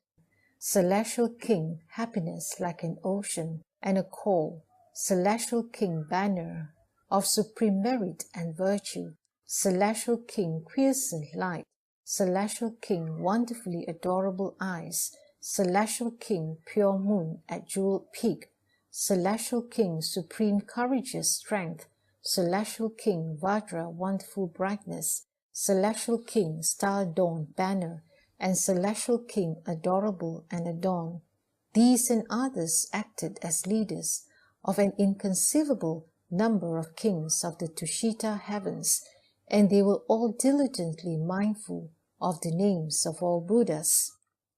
Celestial King Happiness like an ocean and a call, Celestial King Banner of Supreme Merit and Virtue, Celestial King Quiescent Light, Celestial King Wonderfully Adorable Eyes, Celestial King Pure Moon at Jewel Peak, Celestial King Supreme Courageous Strength, Celestial King Vajra Wonderful Brightness, Celestial King Star Dawn Banner, and Celestial King Adorable and Adorned. These and others acted as leaders of an inconceivable number of kings of the Tushita heavens, and they were all diligently mindful of the names of all Buddhas.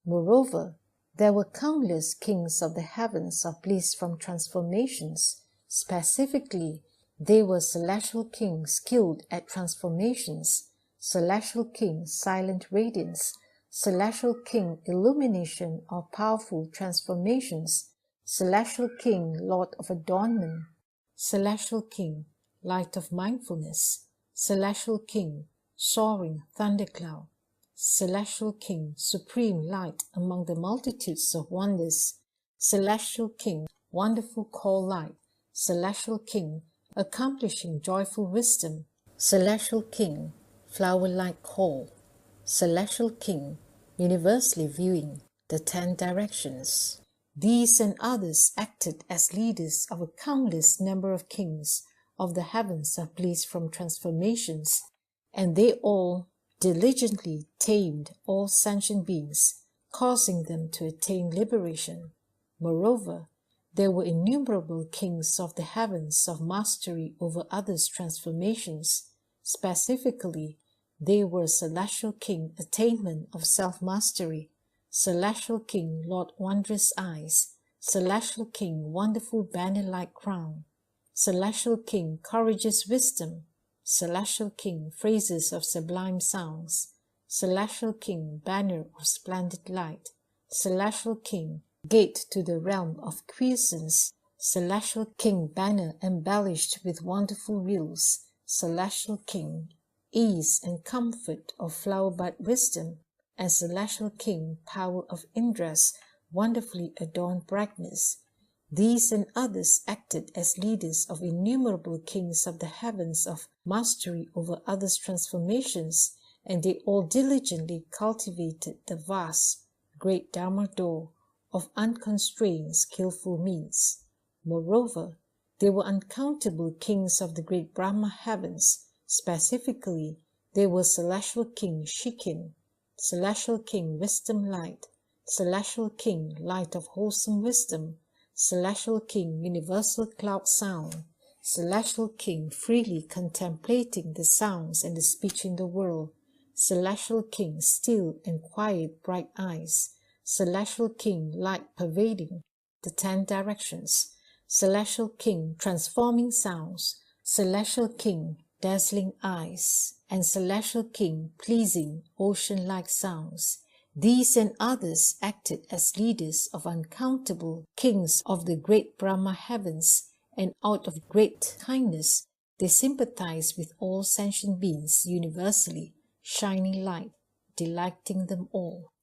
Moreover, there were countless kings of the heavens of bliss from transformations. Specifically, They were celestial kings skilled at transformations, celestial king silent radiance, celestial king illumination or powerful transformations, celestial king lord of adornment, celestial king light of mindfulness, celestial king soaring thundercloud, celestial king supreme light among the multitudes of wonders, celestial king wonderful call light, celestial king accomplishing joyful wisdom, celestial king flower-like call, celestial king universally viewing the 10 directions. These and others acted as leaders of a countless number of kings of the heavens of bliss from transformations, and they all diligently tamed all sentient beings, causing them to attain liberation. Moreover, there were innumerable kings of the heavens of mastery over others' transformations. Specifically, they were Celestial King Attainment of Self-Mastery, Celestial King Lord Wondrous Eyes, Celestial King Wonderful Banner-like Crown, Celestial King Courageous Wisdom, Celestial King Phrases of Sublime Sounds, Celestial King Banner of Splendid Light, Celestial King Gate to the Realm of Quiescence, Celestial King Banner embellished with wonderful wheels, Celestial King Ease and Comfort of Flower-bud Wisdom, and Celestial King Power of Indra's wonderfully adorned brightness. These and others acted as leaders of innumerable kings of the heavens of mastery over others' transformations, and they all diligently cultivated the vast, great Dharma door of unconstrained, skillful means. Moreover, there were uncountable kings of the great Brahma heavens. Specifically, they were Celestial King Shikin, Celestial King Wisdom Light, Celestial King Light of Wholesome Wisdom, Celestial King Universal Cloud Sound, Celestial King Freely Contemplating the sounds and the speech in the world, Celestial King Still and Quiet Bright Eyes, Celestial King Light Pervading the 10 directions, Celestial King Transforming Sounds, Celestial King Dazzling Eyes, and Celestial King Pleasing Ocean-like Sounds. These and others acted as leaders of uncountable kings of the great Brahma heavens, and out of great kindness they sympathized with all sentient beings universally, shining light, delighting them all.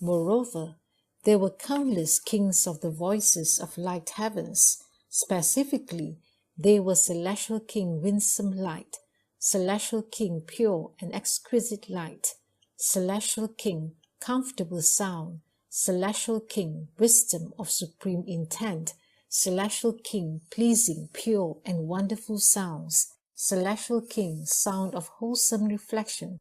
Moreover, there were countless kings of the voices of light heavens. Specifically, they were Celestial King Winsome Light, Celestial King Pure and Exquisite Light, Celestial King Comfortable Sound, Celestial King Wisdom of Supreme Intent, Celestial King Pleasing, Pure and Wonderful Sounds, Celestial King Sound of Wholesome Reflection,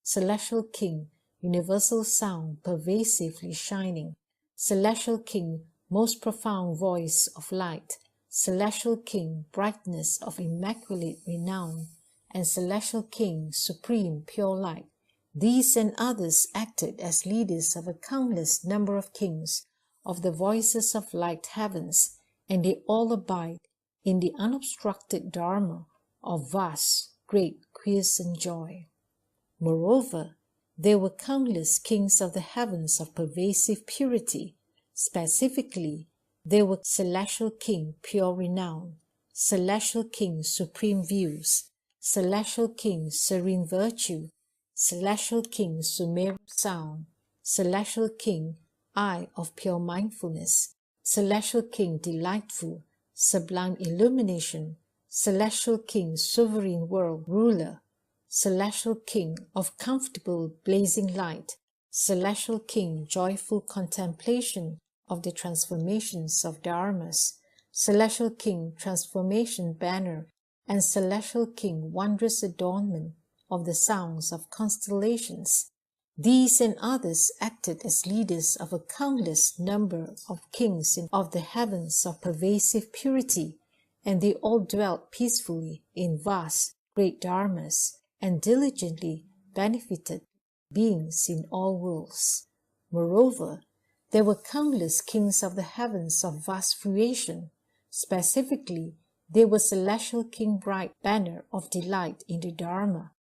Celestial King Universal Sound Pervasively Shining, Celestial King Most Profound Voice of Light, Celestial King Brightness of Immaculate Renown, and Celestial King Supreme Pure Light. These and others acted as leaders of a countless number of kings of the voices of light heavens, and they all abide in the unobstructed dharma of vast, great, quiescent joy. Moreover, there were countless kings of the heavens of pervasive purity. Specifically, there were Celestial King Pure Renown, Celestial King Supreme Views, Celestial King Serene Virtue, Celestial King Sumeru Sound, Celestial King Eye of Pure Mindfulness, Celestial King Delightful, Sublime Illumination, Celestial King Sovereign World Ruler, Celestial King of Comfortable Blazing Light, Celestial King Joyful Contemplation of the Transformations of Dharmas, Celestial King Transformation Banner, and Celestial King Wondrous Adornment of the Sounds of Constellations. These and others acted as leaders of a countless number of kings of the heavens of pervasive purity, and they all dwelt peacefully in vast, great dharmas, and diligently benefited beings in all worlds. Moreover, there were countless kings of the heavens of vast fruition. Specifically, They were Celestial King bright banner of delight in the Dharma,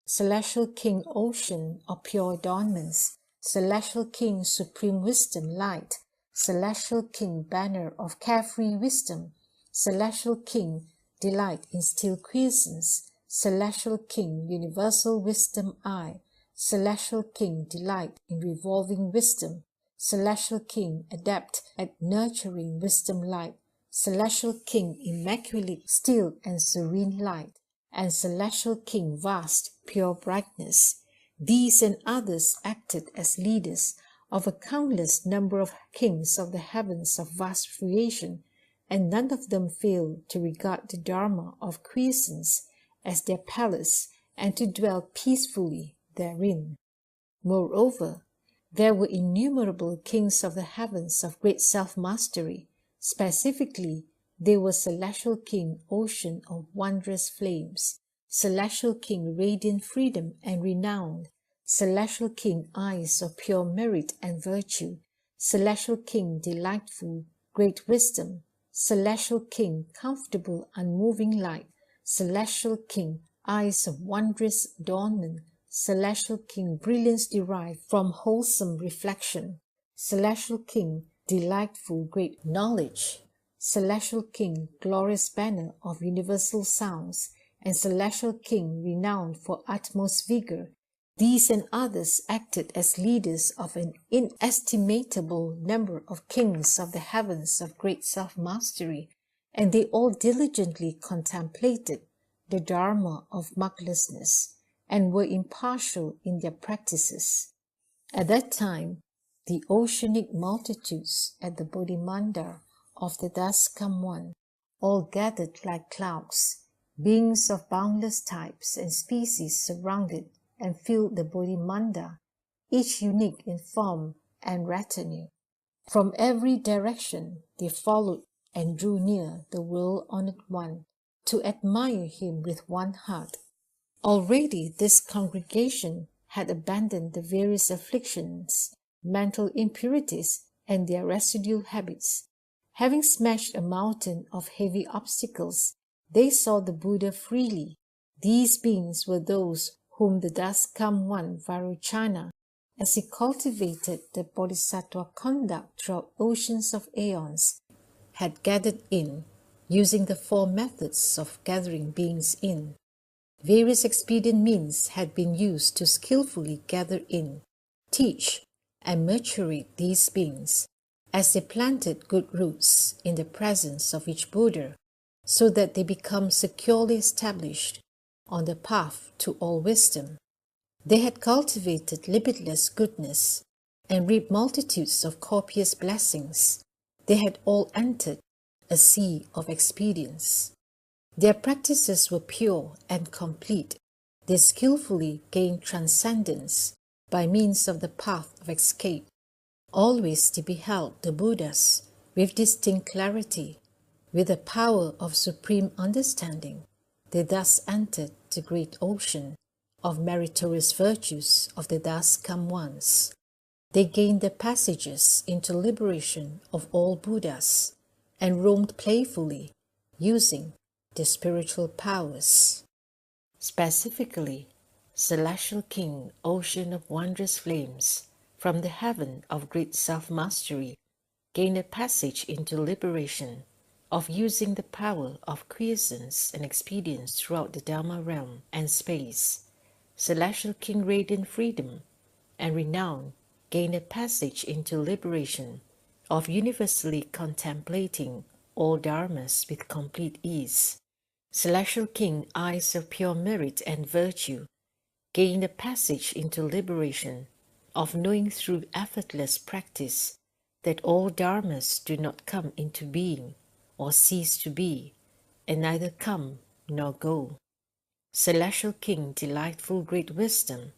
Celestial King ocean of pure adornments, Celestial King supreme wisdom light, Celestial King banner of carefree wisdom, Celestial King delight in still quiescence, Celestial King universal wisdom eye, Celestial King delight in revolving wisdom, Celestial King adept at nurturing wisdom light, Celestial King immaculate still and serene light, and Celestial King vast pure brightness. These and others acted as leaders of a countless number of kings of the heavens of vast creation, and none of them failed to regard the Dharma of quiescence as their palace and to dwell peacefully therein. Moreover, there were innumerable kings of the heavens of great self-mastery. Specifically, they were Celestial King ocean of wondrous flames, Celestial King radiant freedom and renown, Celestial King eyes of pure merit and virtue, Celestial King delightful great wisdom, Celestial King comfortable unmoving light, Celestial King eyes of wondrous adornment, Celestial King brilliance derived from wholesome reflection, Celestial King delightful great knowledge, Celestial King glorious banner of universal sounds, and Celestial King renowned for utmost vigor. These and others acted as leaders of an inestimable number of kings of the heavens of great self-mastery, and they all diligently contemplated the Dharma of marklessness and were impartial in their practices. At that time, the oceanic multitudes at the Bodhimanda of the Thus Come One all gathered like clouds. Beings of boundless types and species surrounded and filled the Bodhimanda, each unique in form and retinue. From every direction they followed and drew near the world-honored one to admire him with one heart. Already this congregation had abandoned the various afflictions, mental impurities, and their residual habits. Having smashed a mountain of heavy obstacles, they saw the Buddha freely. These beings were those whom the Thus Come One Vairocana, as he cultivated the Bodhisattva conduct throughout oceans of aeons, had gathered in, using the four methods of gathering beings in. Various expedient means had been used to skillfully gather in, teach, and maturate these beings, as they planted good roots in the presence of each Buddha, so that they become securely established on the path to all wisdom. They had cultivated limitless goodness and reaped multitudes of copious blessings. They had all entered a sea of expedience. Their practices were pure and complete. They skillfully gained transcendence by means of the path of escape. Always they beheld the Buddhas with distinct clarity. With the power of supreme understanding, they thus entered the great ocean of meritorious virtues of the Thus Come Ones. They gained the passages into liberation of all Buddhas and roamed playfully, using their spiritual powers. Specifically, Celestial King, ocean of wondrous flames, from the heaven of great self-mastery, gained a passage into liberation of using the power of quiescence and expedience throughout the Dharma realm and space. Celestial King radiant freedom and renown gained a passage into liberation of universally contemplating all dharmas with complete ease. Celestial King eyes of pure merit and virtue gained a passage into liberation of knowing through effortless practice that all dharmas do not come into being or cease to be, and neither come nor go. Celestial King delightful great wisdom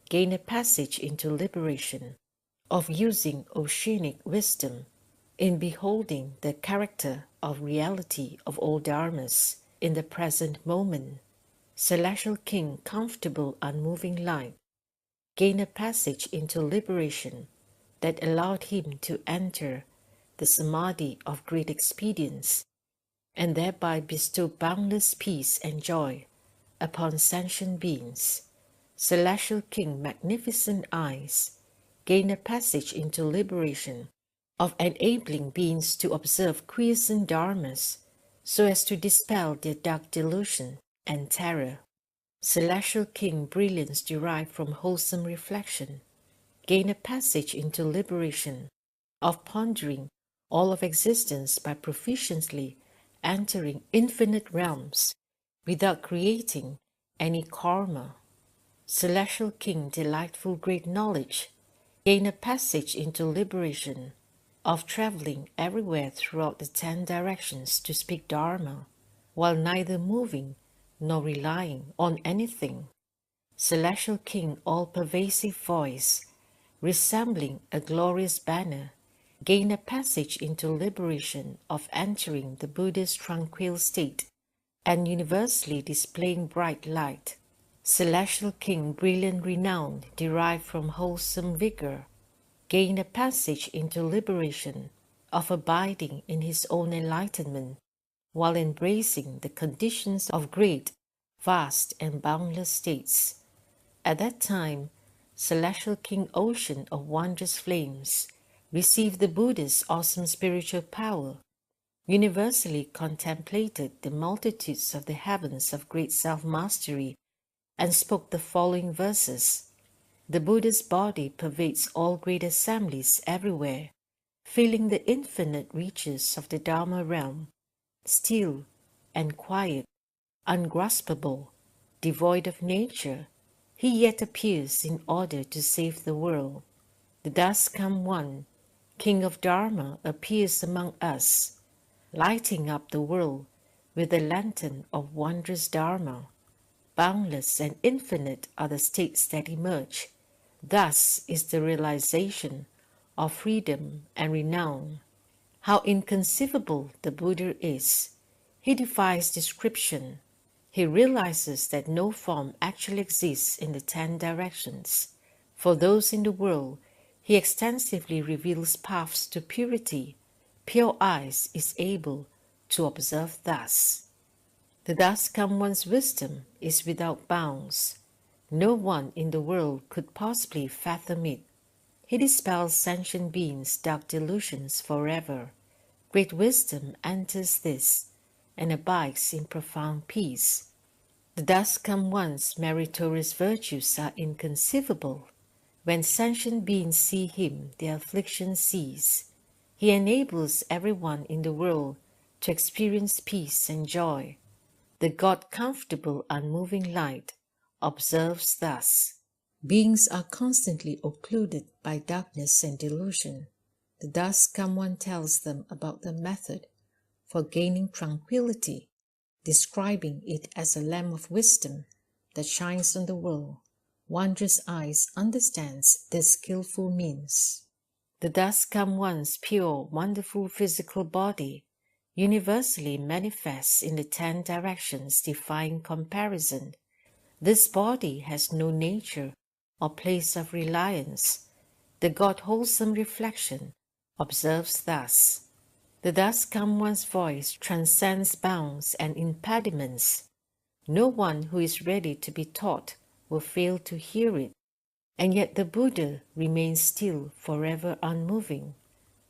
gain a passage into liberation of using oceanic wisdom in beholding the character of reality of all dharmas in the present moment. Celestial King comfortable unmoving light gain a passage into liberation that allowed him to enter the samadhi of great expedience and thereby bestow boundless peace and joy upon sentient beings. Celestial King, magnificent eyes, gain a passage into liberation, of enabling beings to observe quiescent dharmas so as to dispel their dark delusion and terror. Celestial King, brilliance derived from wholesome reflection, gain a passage into liberation, of pondering all of existence by proficiently entering infinite realms without creating any karma. Celestial King, delightful great knowledge, gain a passage into liberation, of traveling everywhere throughout the 10 directions to speak dharma, while neither moving nor relying on anything. Celestial King, all-pervasive voice, resembling a glorious banner, gain a passage into liberation, of entering the Buddhist tranquil state and universally displaying bright light. Celestial King, brilliant renown derived from wholesome vigor, gain a passage into liberation, of abiding in his own enlightenment while embracing the conditions of great, vast, and boundless states. At that time, Celestial King, ocean of wondrous flames, received the Buddha's awesome spiritual power, universally contemplated the multitudes of the heavens of great self-mastery, and spoke the following verses. The Buddha's body pervades all great assemblies everywhere, filling the infinite reaches of the Dharma realm, still and quiet, ungraspable, devoid of nature, he yet appears in order to save the world. The thus come one, King of Dharma, appears among us, lighting up the world with the lantern of wondrous Dharma. Boundless and infinite are the states that emerge. Thus is the realization of freedom and renown. How inconceivable the Buddha is! He defies description. He realizes that no form actually exists in the 10 directions. For those in the world, he extensively reveals paths to purity. Pure eyes is able to observe thus. The thus come one's wisdom is without bounds. No one in the world could possibly fathom it. He dispels sentient beings' dark delusions forever. Great wisdom enters this and abides in profound peace. The thus come one's meritorious virtues are inconceivable. When sentient beings see him, their afflictions cease. He enables everyone in the world to experience peace and joy. The God-comfortable unmoving light observes thus. Beings are constantly occluded by darkness and delusion. The thus come one tells them about the method for gaining tranquility, describing it as a lamp of wisdom that shines on the world. Wondrous eyes understands the skillful means. The thus come one's pure, wonderful physical body universally manifests in the 10 directions, defying comparison. This body has no nature or place of reliance. The God wholesome reflection observes thus. The thus come one's voice transcends bounds and impediments. No one who is ready to be taught will fail to hear it, and yet the Buddha remains still, forever unmoving.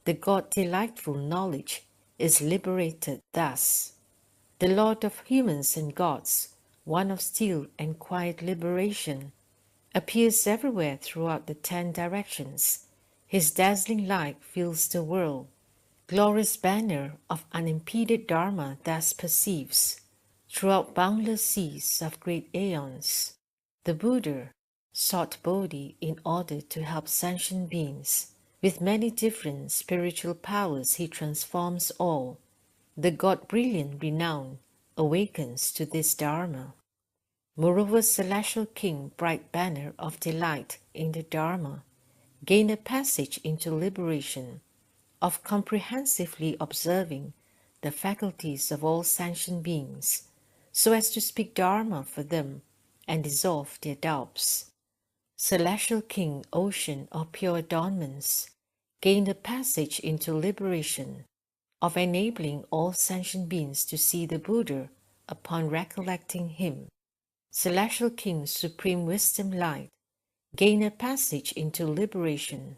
The God-delightful knowledge is liberated thus. The Lord of humans and gods, one of still and quiet liberation, appears everywhere throughout the 10 directions. His dazzling light fills the world. Glorious banner of unimpeded Dharma thus perceives, throughout boundless seas of great aeons. The Buddha sought Bodhi in order to help sentient beings. With many different spiritual powers he transforms all. The God-brilliant renown awakens to this Dharma. Moreover, Celestial King, bright banner of delight in the Dharma, gain a passage into liberation, of comprehensively observing the faculties of all sentient beings, so as to speak Dharma for them and dissolve their doubts. Celestial King, ocean of pure adornments, gain a passage into liberation, of enabling all sentient beings to see the Buddha upon recollecting him. Celestial King, Supreme Wisdom Light, gain a passage into liberation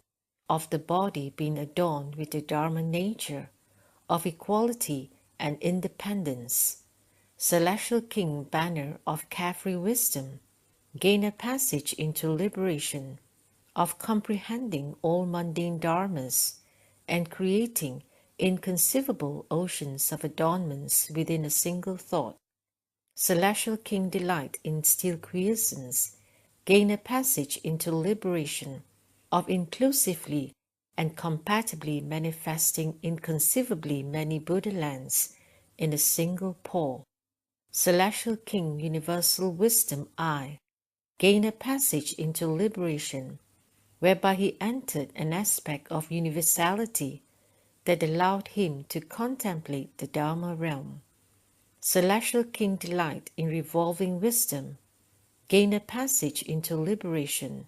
of the body being adorned with the Dharma nature of equality and independence. Celestial King, Banner of Carefree Wisdom, gain a passage into liberation of comprehending all mundane dharmas and creating inconceivable oceans of adornments within a single thought. Celestial King, Delight in Still Quiescence, gain a passage into liberation of inclusively and compatibly manifesting inconceivably many Buddha lands in a single pore. Celestial King, Universal Wisdom I, gain a passage into liberation, whereby he entered an aspect of universality that allowed him to contemplate the Dharma realm. Celestial King, Delight in Revolving Wisdom, gain a passage into liberation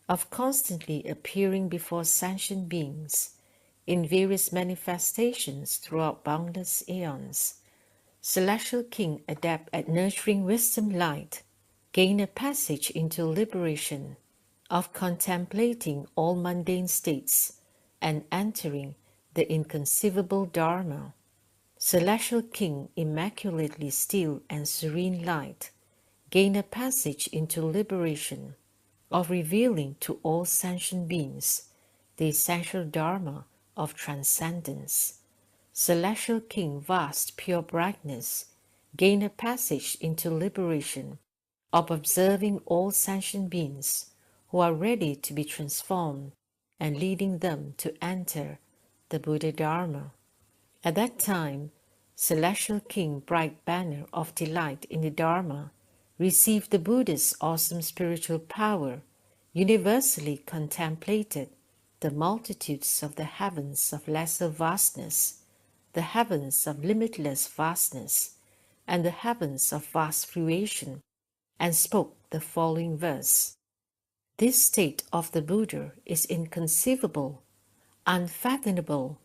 of constantly appearing before sentient beings in various manifestations throughout boundless aeons. Celestial King, Adept at Nurturing Wisdom Light, gain a passage into liberation of contemplating all mundane states and entering the inconceivable Dharma. Celestial King, Immaculately Still and Serene Light, gain a passage into liberation of revealing to all sentient beings the essential Dharma of transcendence. Celestial King, Vast Pure Brightness, gain a passage into liberation of observing all sentient beings who are ready to be transformed and leading them to enter the Buddha Dharma. At that time, Celestial King, Bright Banner of Delight in the Dharma, received the Buddha's awesome spiritual power, universally contemplated the multitudes of the heavens of lesser vastness, the heavens of limitless vastness, and the heavens of vast fruition, and spoke the following verse. This state of the Buddha is inconceivable, unfathomable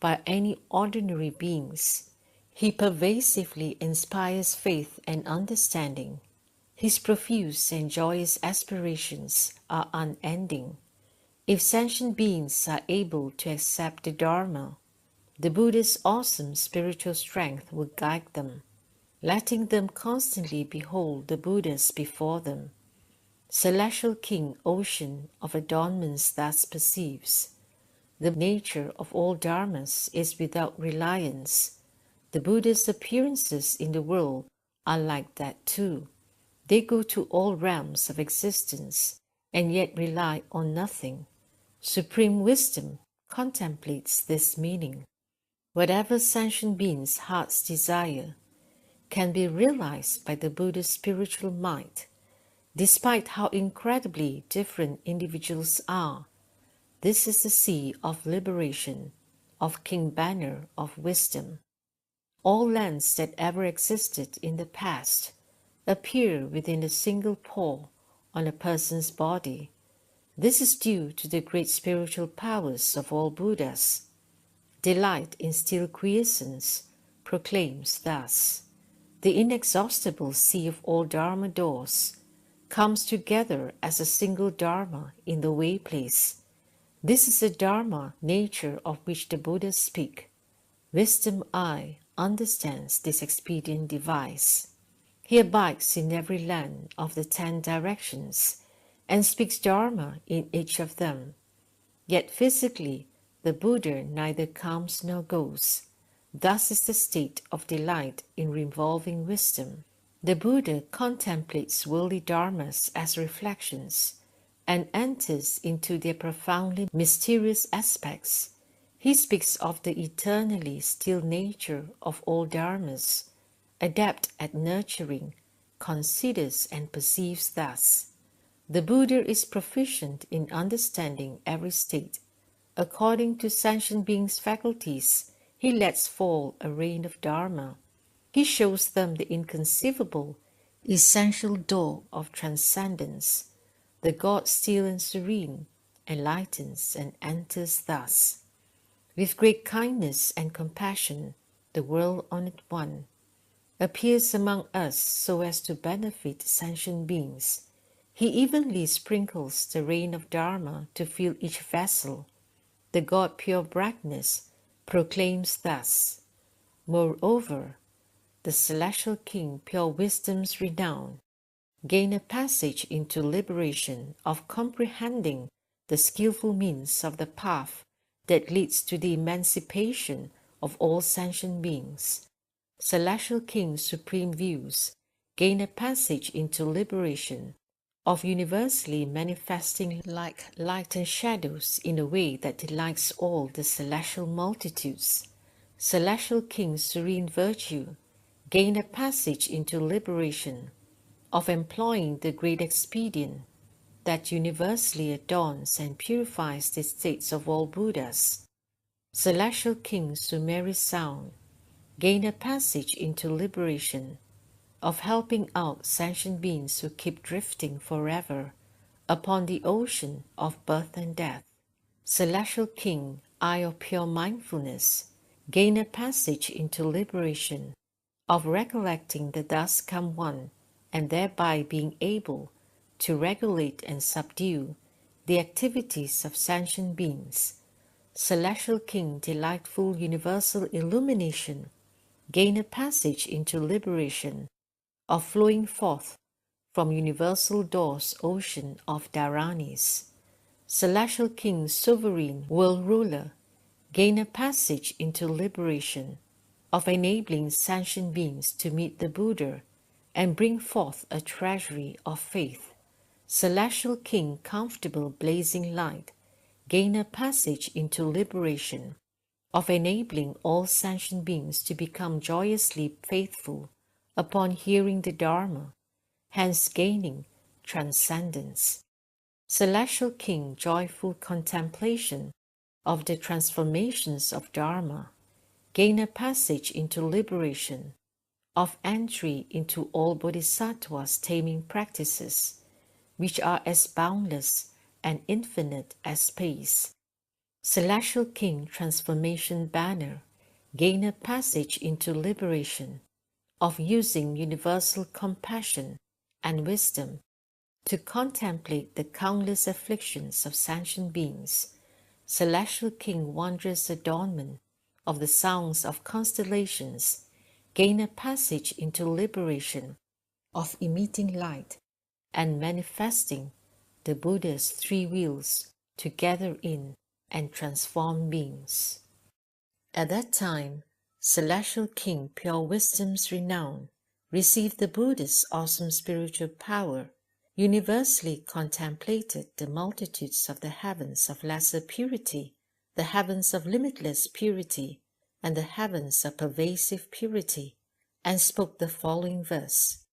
by any ordinary beings. He pervasively inspires faith and understanding. His profuse and joyous aspirations are unending. If sentient beings are able to accept the Dharma, the Buddha's awesome spiritual strength will guide them, letting them constantly behold the Buddhas before them. Celestial King, Ocean of Adornments thus perceives. The nature of all dharmas is without reliance. The Buddha's appearances in the world are like that too. They go to all realms of existence and yet rely on nothing. Supreme Wisdom contemplates this meaning. Whatever sentient being's heart's desire can be realized by the Buddha's spiritual might. Despite how incredibly different individuals are, this is the sea of liberation, of King Banner of Wisdom. All lands that ever existed in the past appear within a single pore on a person's body. This is due to the great spiritual powers of all Buddhas. Delight in Still Quiescence proclaims thus, the inexhaustible sea of all Dharma doors comes together as a single Dharma in the way place. This is the Dharma nature of which the Buddhas speak. Wisdom I understands this expedient device. He abides in every land of the 10 directions and speaks Dharma in each of them. Yet physically, the Buddha neither comes nor goes. Thus is the state of delight in revolving wisdom. The Buddha contemplates worldly dharmas as reflections and enters into their profoundly mysterious aspects. He speaks of the eternally still nature of all dharmas, adept at nurturing, considers and perceives thus. The Buddha is proficient in understanding every state. According to sentient beings' faculties, he lets fall a rain of Dharma. He shows them the inconceivable, essential door of transcendence. The God still and serene enlightens and enters thus. With great kindness and compassion, the World-Honored One appears among us so as to benefit sentient beings. He evenly sprinkles the rain of Dharma to fill each vessel. The God Pure Brightness proclaims thus, "Moreover, the Celestial King Pure Wisdom's renown gain a passage into liberation of comprehending the skillful means of the path that leads to the emancipation of all sentient beings. Celestial King's supreme views gain a passage into liberation of universally manifesting like light and shadows in a way that delights all the celestial multitudes. Celestial King's serene virtue gain a passage into liberation of employing the great expedient that universally adorns and purifies the states of all Buddhas. Celestial King Sumeri Sound gain a passage into liberation of helping out sentient beings who keep drifting forever upon the ocean of birth and death. Celestial King Eye of Pure Mindfulness gain a passage into liberation of recollecting the Thus Come One and thereby being able to regulate and subdue the activities of sentient beings. Celestial King Delightful Universal Illumination gain a passage into liberation of flowing forth from Universal Door's ocean of Dharanis. Celestial King Sovereign World Ruler gain a passage into liberation of enabling sentient beings to meet the Buddha and bring forth a treasury of faith. Celestial King Comfortable Blazing Light gain a passage into liberation of enabling all sentient beings to become joyously faithful upon hearing the Dharma, hence gaining transcendence. Celestial King Joyful Contemplation of the transformations of Dharma gain a passage into liberation of entry into all Bodhisattva's taming practices, which are as boundless and infinite as space. Celestial King Transformation Banner gain a passage into liberation of using universal compassion and wisdom to contemplate the countless afflictions of sentient beings. Celestial King Wondrous Adornment of the sounds of constellations gain a passage into liberation of emitting light and manifesting the Buddha's three wheels to gather in and transform beings. At that time, Celestial King Pure Wisdom's renown received the Buddha's awesome spiritual power, universally contemplated the multitudes of the heavens of lesser purity, the heavens of limitless purity, and the heavens of pervasive purity, and spoke the following verse.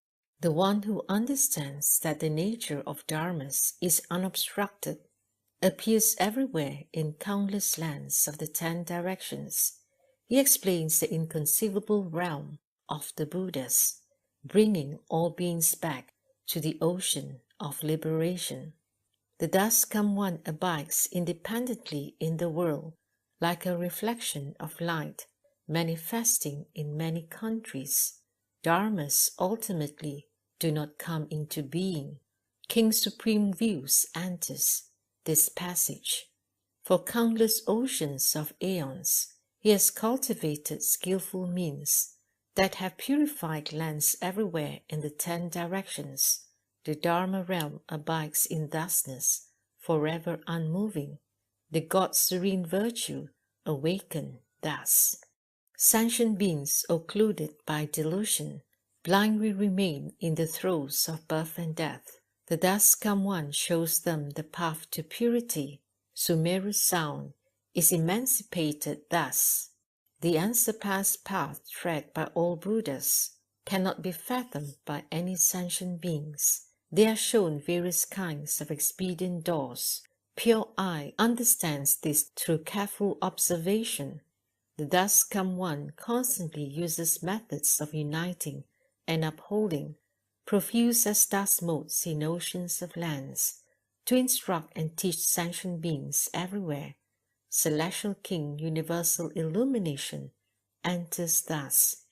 The one who understands that the nature of dharmas is unobstructed appears everywhere in countless lands of the 10 directions. He explains the inconceivable realm of the Buddhas, bringing all beings back to the ocean of liberation. The Thus Come One abides independently in the world, like a reflection of light, manifesting in many countries. Dharmas ultimately do not come into being. King Supreme Views enters this passage. For countless oceans of aeons, he has cultivated skillful means that have purified lands everywhere in the 10 directions. The Dharma realm abides in thusness, forever unmoving. The God's serene virtue awaken thus. Sentient beings occluded by delusion blindly remain in the throes of birth and death. The Thus Come One shows them the path to purity. Sumeru Sound is emancipated thus. The unsurpassed path tread by all Buddhas cannot be fathomed by any sentient beings. They are shown various kinds of expedient doors. Pure Eye understands this through careful observation. The Thus Come One constantly uses methods of uniting and upholding, profuse as dust motes in oceans of lands, to instruct and teach sentient beings everywhere. Celestial King, universal illumination, enters thus.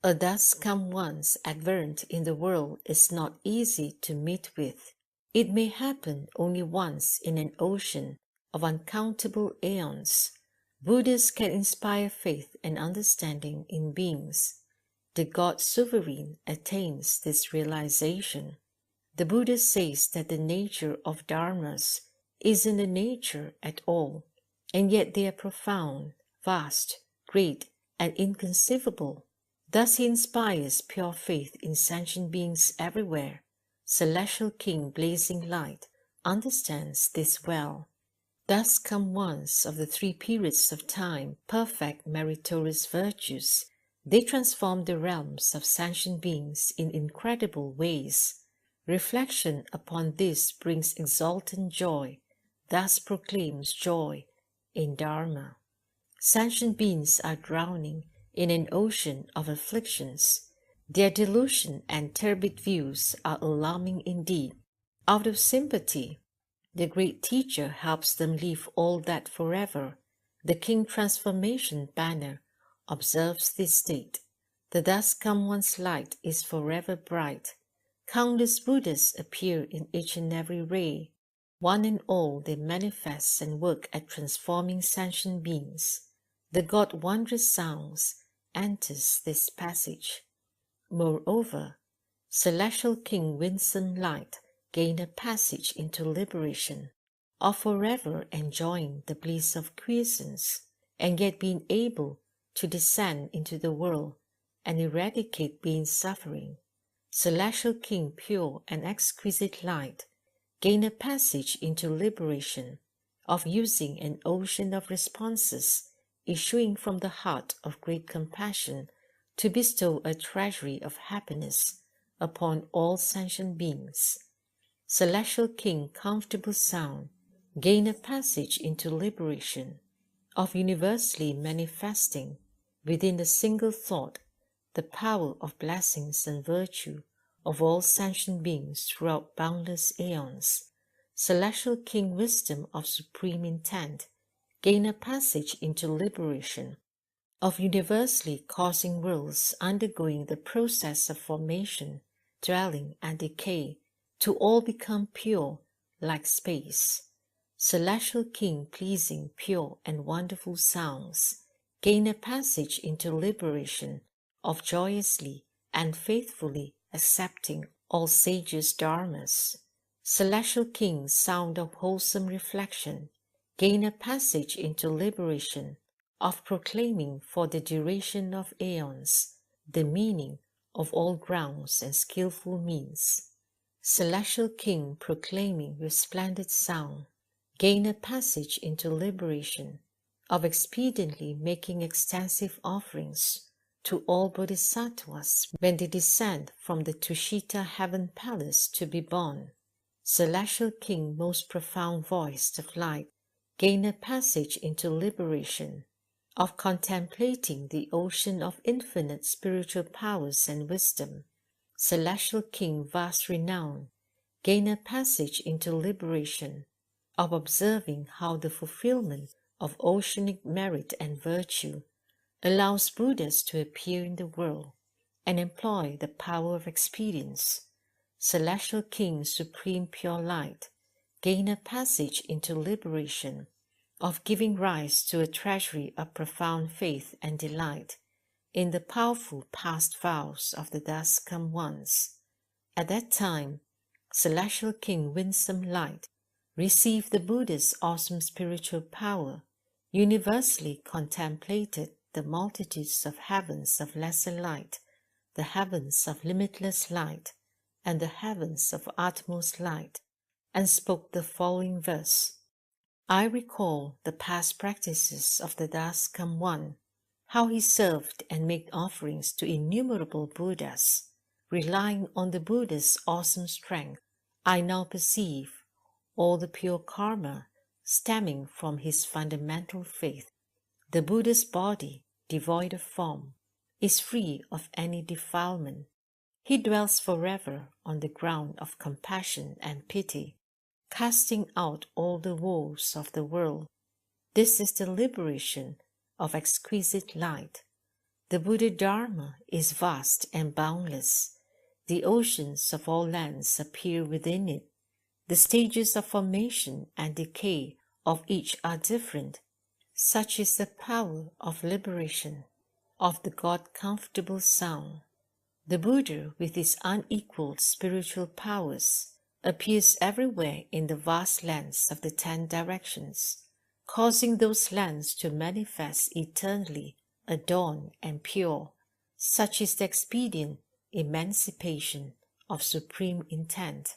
A thus come once advent in the world is not easy to meet with. It may happen only once in an ocean of uncountable aeons. Buddhists can inspire faith and understanding in beings. The God Sovereign attains this realization. The Buddha says that the nature of dharmas isn't a nature at all, and yet they are profound, vast, great, and inconceivable. Thus he inspires pure faith in sentient beings everywhere. Celestial King blazing light understands this well. Thus come once of the three periods of time, perfect meritorious virtues. They transform the realms of sentient beings in incredible ways. Reflection upon this brings exultant joy, thus proclaims joy in Dharma. Sentient beings are drowning in an ocean of afflictions. Their delusion and turbid views are alarming indeed. Out of sympathy, the great teacher helps them leave all that forever. The King Transformation banner observes this state. The thus come one's light is forever bright. Countless Buddhas appear in each and every ray. One and all they manifest and work at transforming sentient beings. The God Wondrous Sounds enters this passage. Moreover, Celestial King Winsome Light gain a passage into liberation, of forever enjoying the bliss of quiescence, and yet being able to descend into the world and eradicate being suffering. Celestial King Pure and Exquisite Light gain a passage into liberation, of using an ocean of responses issuing from the heart of great compassion to bestow a treasury of happiness upon all sentient beings. Celestial King Comfortable Sound gain a passage into liberation, of universally manifesting within a single thought the power of blessings and virtue of all sentient beings throughout boundless aeons. Celestial King Wisdom of Supreme Intent gain a passage into liberation, of universally causing worlds undergoing the process of formation, dwelling, and decay to all become pure like space. Celestial King Pleasing, Pure, and Wonderful Sounds gain a passage into liberation, of joyously and faithfully accepting all sages' dharmas. Celestial King Sound of Wholesome Reflection gain a passage into liberation, of proclaiming for the duration of aeons the meaning of all grounds and skillful means. Celestial King Proclaiming Resplendent Sound gain a passage into liberation, of expediently making extensive offerings to all Bodhisattvas when they descend from the Tushita Heaven Palace to be born. Celestial King Most Profound Voice of Light gain a passage into liberation, of contemplating the ocean of infinite spiritual powers and wisdom. Celestial King Vast Renown gain a passage into liberation, of observing how the fulfillment of oceanic merit and virtue allows Buddhas to appear in the world and employ the power of experience. Celestial King Supreme Pure Light gain a passage into liberation, of giving rise to a treasury of profound faith and delight in the powerful past vows of the thus come ones. At that time, Celestial King Winsome Light received the Buddha's awesome spiritual power, universally contemplated the multitudes of heavens of lesser light, the heavens of limitless light, and the heavens of utmost light, and spoke the following verse. I recall the past practices of the thus come one, how he served and made offerings to innumerable Buddhas. Relying on the Buddha's awesome strength, I now perceive all the pure karma stemming from his fundamental faith. The Buddha's body, devoid of form, is free of any defilement. He dwells forever on the ground of compassion and pity, casting out all the woes of the world. This is the liberation of exquisite light. The Buddha Dharma is vast and boundless. The oceans of all lands appear within it. The stages of formation and decay of each are different. Such is the power of liberation, of the God-comfortable sound. The Buddha, with his unequaled spiritual powers, appears everywhere in the vast lands of the 10 directions, causing those lands to manifest eternally, adorned and pure. Such is the expedient emancipation of supreme intent.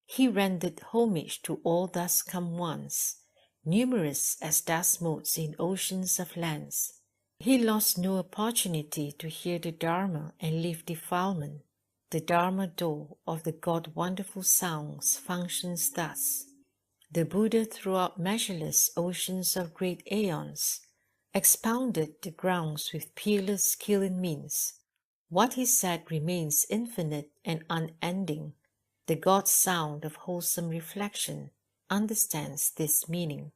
He rendered homage to all thus come ones, numerous as dust motes in oceans of lands. He lost no opportunity to hear the Dharma and leave defilement. The Dharma door of the God wonderful sounds functions thus. The Buddha throughout measureless oceans of great aeons expounded the grounds with peerless skill and means. What he said remains infinite and unending. The God sound of wholesome reflection understands this meaning.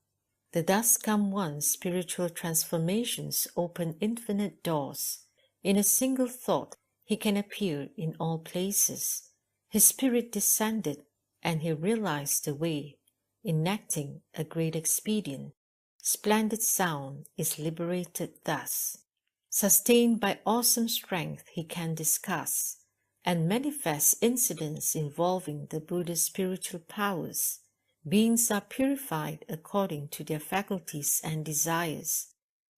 The thus come one's spiritual transformations open infinite doors. In a single thought, he can appear in all places. His spirit descended, and he realized the way, enacting a great expedient. Splendid sound is liberated thus. Sustained by awesome strength, he can discuss and manifest incidents involving the Buddha's spiritual powers. Beings are purified according to their faculties and desires.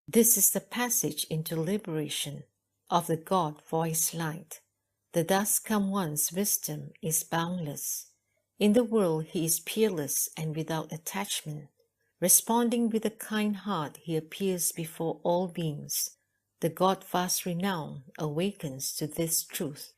This is the passage into liberation of the God voice light. The thus come one's wisdom is boundless. In the world he is peerless and without attachment. Responding with a kind heart, he appears before all beings. The God vast renown awakens to this truth.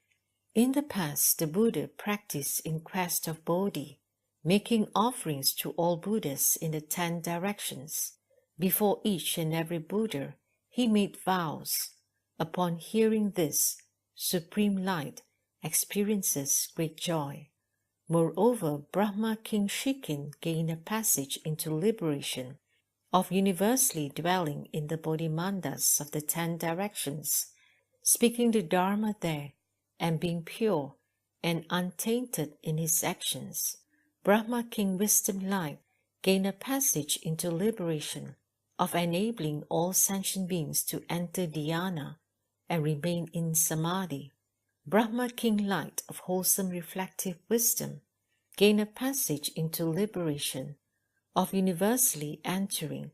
In the past, the Buddha practiced in quest of Bodhi, making offerings to all Buddhas in the 10 directions. Before each and every Buddha, he made vows. Upon hearing this, Supreme Light experiences great joy. Moreover, Brahma King Shikin gained a passage into liberation of universally dwelling in the Bodhimandas of the 10 directions, speaking the Dharma there and being pure and untainted in his actions. Brahma King Wisdom Light gained a passage into liberation of enabling all sentient beings to enter dhyana and remain in samadhi. Brahma King Light of wholesome reflective wisdom gained a passage into liberation of universally entering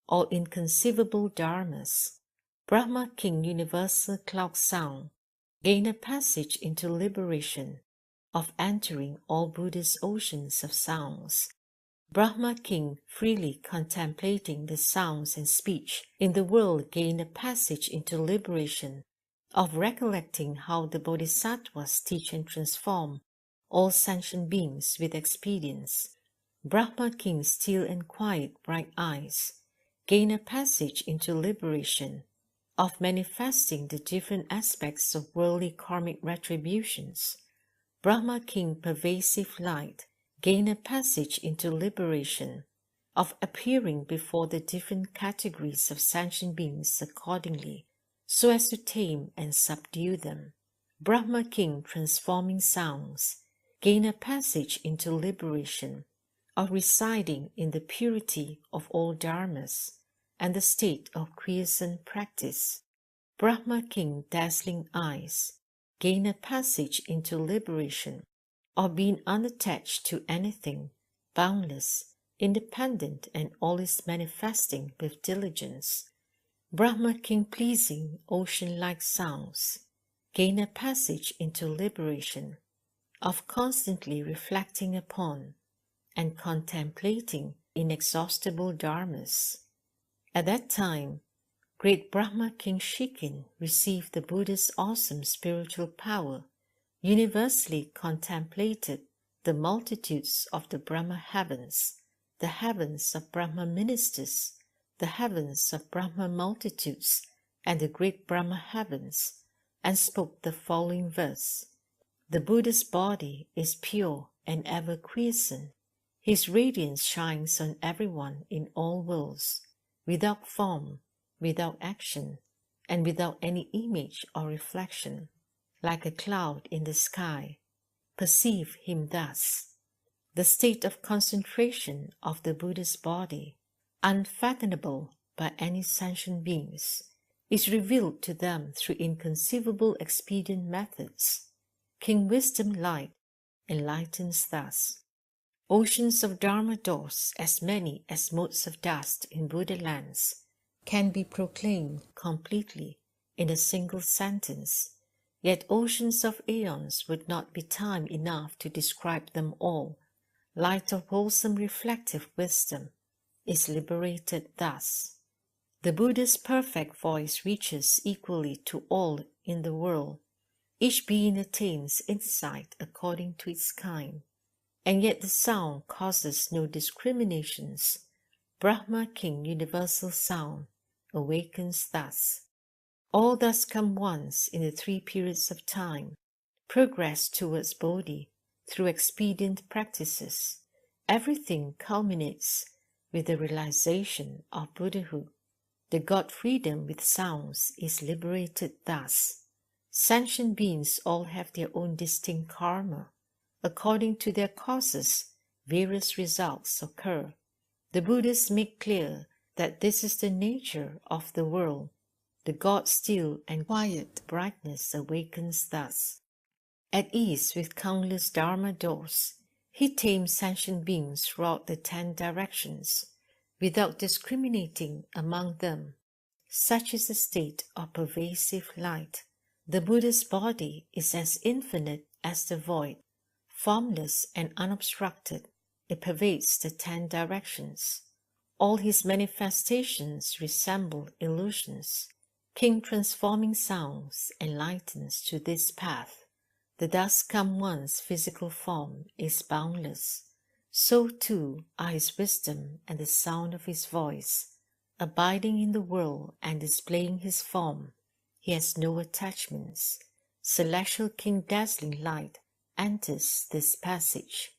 all inconceivable dharmas. Brahma King Universal Cloud Sound gained a passage into liberation of entering all Buddhist oceans of sounds. Brahma King freely contemplating the sounds and speech in the world gained a passage into liberation of recollecting how the Bodhisattvas teach and transform all sentient beings with expedience. Brahma King Still and Quiet Bright Eyes gained a passage into liberation of manifesting the different aspects of worldly karmic retributions. Brahma King Pervasive Light gained a passage into liberation of appearing before the different categories of sentient beings accordingly, so as to tame and subdue them. Brahma King Transforming Sounds gained a passage into liberation of residing in the purity of all dharmas and the state of quiescent practice. Brahma King Dazzling Eyes gained a passage into liberation of being unattached to anything, boundless, independent, and always manifesting with diligence. Brahma King Pleasing Ocean-like Sounds gained a passage into liberation of constantly reflecting upon and contemplating inexhaustible dharmas. At that time, great Brahma King Shikin received the Buddha's awesome spiritual power, universally contemplated the multitudes of the Brahma heavens, the heavens of Brahma ministers, the heavens of Brahma multitudes, and the great Brahma heavens, and spoke the following verse. The Buddha's body is pure and ever quiescent. His radiance shines on everyone in all worlds. without form, without action, and without any image or reflection, like a cloud in the sky. Perceive him thus. The state of concentration of the Buddha's body, unfathomable by any sentient beings, is revealed to them through inconceivable expedient methods. King Wisdom Light enlightens thus. Oceans of Dharma doors, as many as motes of dust in Buddha lands, can be proclaimed completely in a single sentence, yet oceans of aeons would not be time enough to describe them all. Light of wholesome reflective wisdom is liberated thus. The Buddha's perfect voice reaches equally to all in the world. Each being attains insight according to its kind, and yet the sound causes no discriminations. Brahma King Universal Sound awakens thus. All thus come once in the three periods of time, progress towards Bodhi through expedient practices. Everything culminates with the realization of Buddhahood. The God freedom with sounds is liberated thus. Sentient beings all have their own distinct karma. According to their causes, various results occur. The Buddhists make clear that this is the nature of the world. The God still and quiet brightness awakens thus. At ease with countless Dharma doors, he tames sentient beings throughout the 10 directions, without discriminating among them. Such is the state of pervasive light. The Buddha's body is as infinite as the void, formless and unobstructed. It pervades the 10 directions. All his manifestations resemble illusions. King Transforming Sounds enlightens to this path. The thus come one's physical form is boundless. So too are his wisdom and the sound of his voice. Abiding in the world and displaying his form, he has no attachments. Celestial King Dazzling Light enters this passage.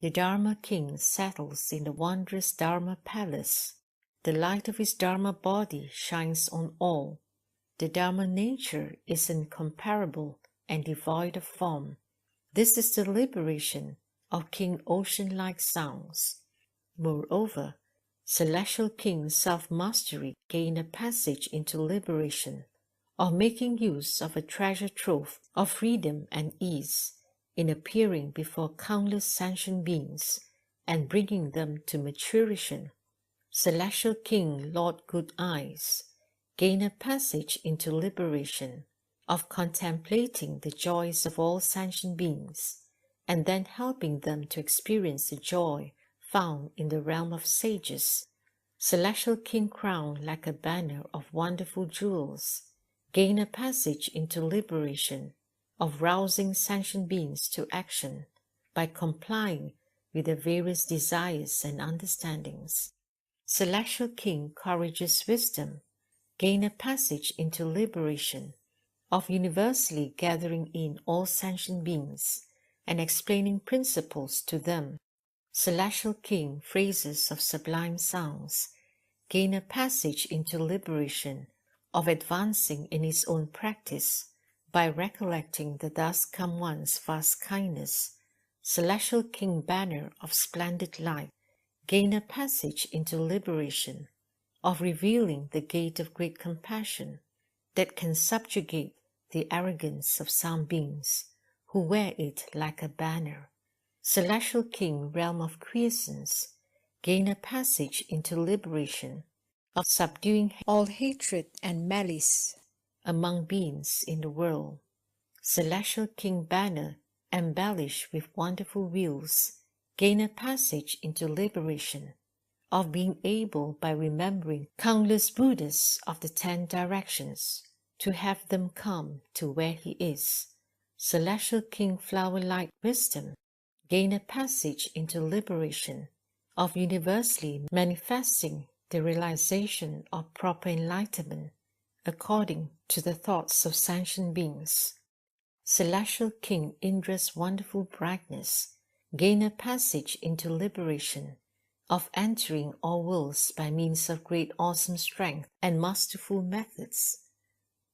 The Dharma King settles in the wondrous Dharma Palace. The light of his Dharma body shines on all. The Dharma nature is incomparable and devoid of form. This is the liberation of King Ocean-like Sounds. Moreover, Celestial King Self-Mastery gain a passage into liberation, of making use of a treasure trove of freedom and ease, in appearing before countless sentient beings and bringing them to maturation. Celestial King Lord Good Eyes gain a passage into liberation, of contemplating the joys of all sentient beings, and then helping them to experience the joy found in the realm of sages. Celestial King Crown like a banner of wonderful jewels, gain a passage into liberation, of rousing sentient beings to action by complying with their various desires and understandings. Celestial King Courageous Wisdom gain a passage into liberation, of universally gathering in all sentient beings and explaining principles to them. Celestial King Phrases of Sublime Sounds gain a passage into liberation, of advancing in his own practice by recollecting the thus come one's vast kindness. Celestial King Banner of Splendid Light gain a passage into liberation, of revealing the gate of great compassion that can subjugate the arrogance of some beings who wear it like a banner. Celestial King Realm of Quiescence gain a passage into liberation, of subduing all hatred and malice among beings in the world. Celestial King Banner embellished with wonderful wheels gain a passage into liberation, of being able by remembering countless Buddhas of the 10 directions to have them come to where he is. Celestial King Flower Light Wisdom gain a passage into liberation, of universally manifesting the realization of proper enlightenment according to the thoughts of sentient beings. Celestial King Indra's wonderful brightness gain a passage into liberation, of entering all worlds by means of great awesome strength and masterful methods.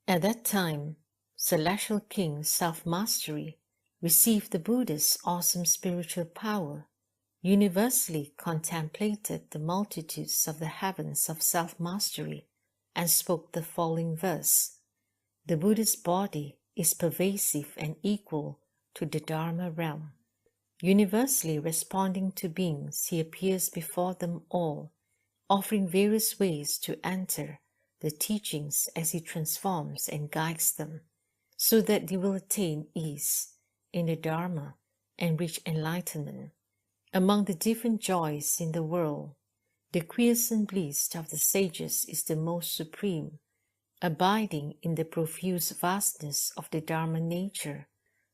At that time, Celestial King Self-Mastery received the Buddha's awesome spiritual power, universally contemplated the multitudes of the heavens of self-mastery, and spoke the following verse: "The Buddha's body is pervasive and equal to the Dharma realm. Universally responding to beings, he appears before them all, offering various ways to enter the teachings as he transforms and guides them, so that they will attain ease in the Dharma and reach enlightenment. Among the different joys in the world, the quiescent bliss of the sages is the most supreme, abiding in the profuse vastness of the Dharma nature.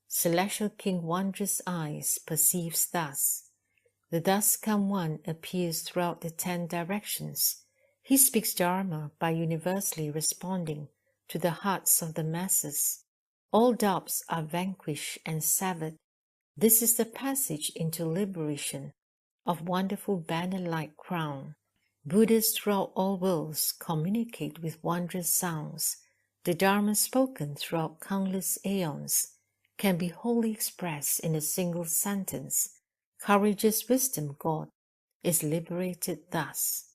Celestial King Wondrous Eyes perceives thus. The thus come one appears throughout the 10 directions. He speaks Dharma by universally responding to the hearts of the masses. All doubts are vanquished and severed. This is the passage into liberation of wonderful banner-like crown. Buddhists throughout all worlds communicate with wondrous sounds. The Dharma spoken throughout countless aeons can be wholly expressed in a single sentence. Courageous wisdom God is liberated thus.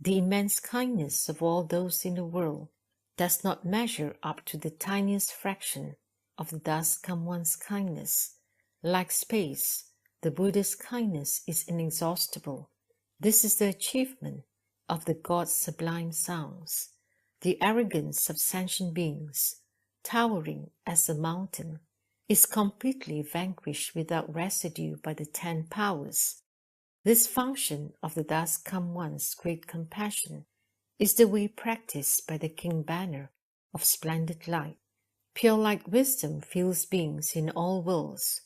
The immense kindness of all those in the world does not measure up to the tiniest fraction of the thus come one's kindness. Like space, the Buddha's kindness is inexhaustible. This is the achievement of the God's sublime sounds. The arrogance of sentient beings, towering as a mountain, is completely vanquished without residue by the 10 powers. This function of the thus come one's great compassion is the way practiced by the King Banner of splendid light. Pure light wisdom fills beings in all worlds.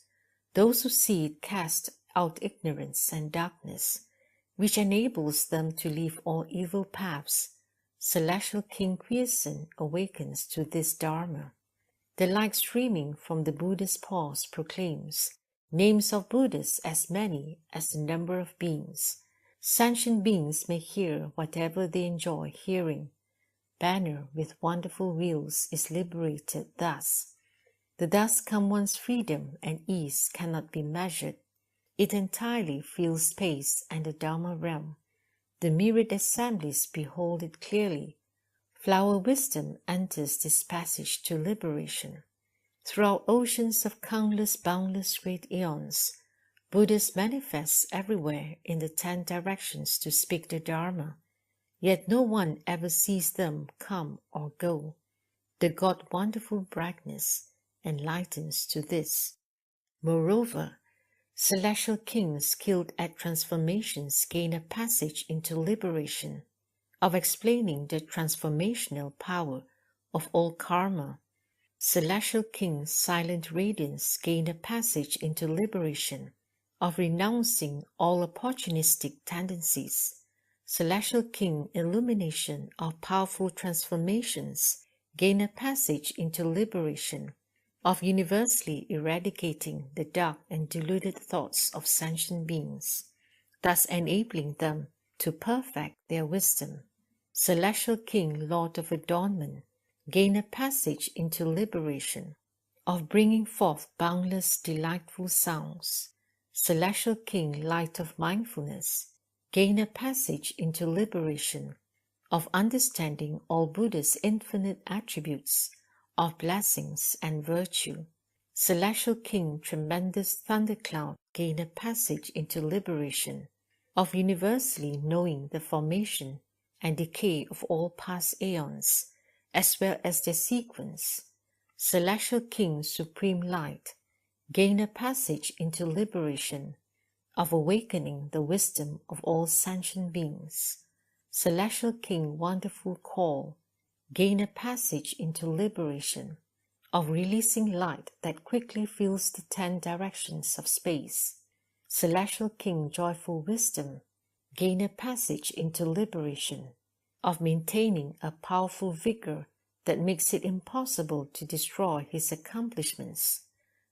Those who see it cast out ignorance and darkness, which enables them to leave all evil paths. Celestial King Quiescent awakens to this Dharma. The light streaming from the Buddha's pores proclaims names of Buddhas as many as the number of beings. Sentient beings may hear whatever they enjoy hearing. Banner with wonderful wheels is liberated thus. The thus come one's freedom and ease cannot be measured. It entirely fills space and the Dharma realm. The myriad assemblies behold it clearly. Flower wisdom enters this passage to liberation. Throughout oceans of countless boundless great eons, Buddhas manifest everywhere in the 10 directions to speak the Dharma, yet no one ever sees them come or go. The God wonderful brightness enlightens to this. Moreover, celestial kings skilled at transformations gain a passage into liberation, of explaining the transformational power of all karma. Celestial King Silent Radiance gain a passage into liberation, of renouncing all opportunistic tendencies. Celestial King Illumination of powerful transformations gain a passage into liberation, of universally eradicating the dark and deluded thoughts of sentient beings, thus enabling them to perfect their wisdom. Celestial King Lord of Adornment gain a passage into liberation, of bringing forth boundless delightful sounds. Celestial King Light of Mindfulness gain a passage into liberation, of understanding all Buddha's infinite attributes of blessings and virtue. Celestial King Tremendous Thundercloud gain a passage into liberation, of universally knowing the formation and decay of all past aeons, as well as their sequence. Celestial King Supreme Light gain a passage into liberation, of awakening the wisdom of all sentient beings. Celestial King Wonderful Call gain a passage into liberation, of releasing light that quickly fills the 10 directions of space. Celestial King Joyful Wisdom gain a passage into liberation, of maintaining a powerful vigor that makes it impossible to destroy his accomplishments.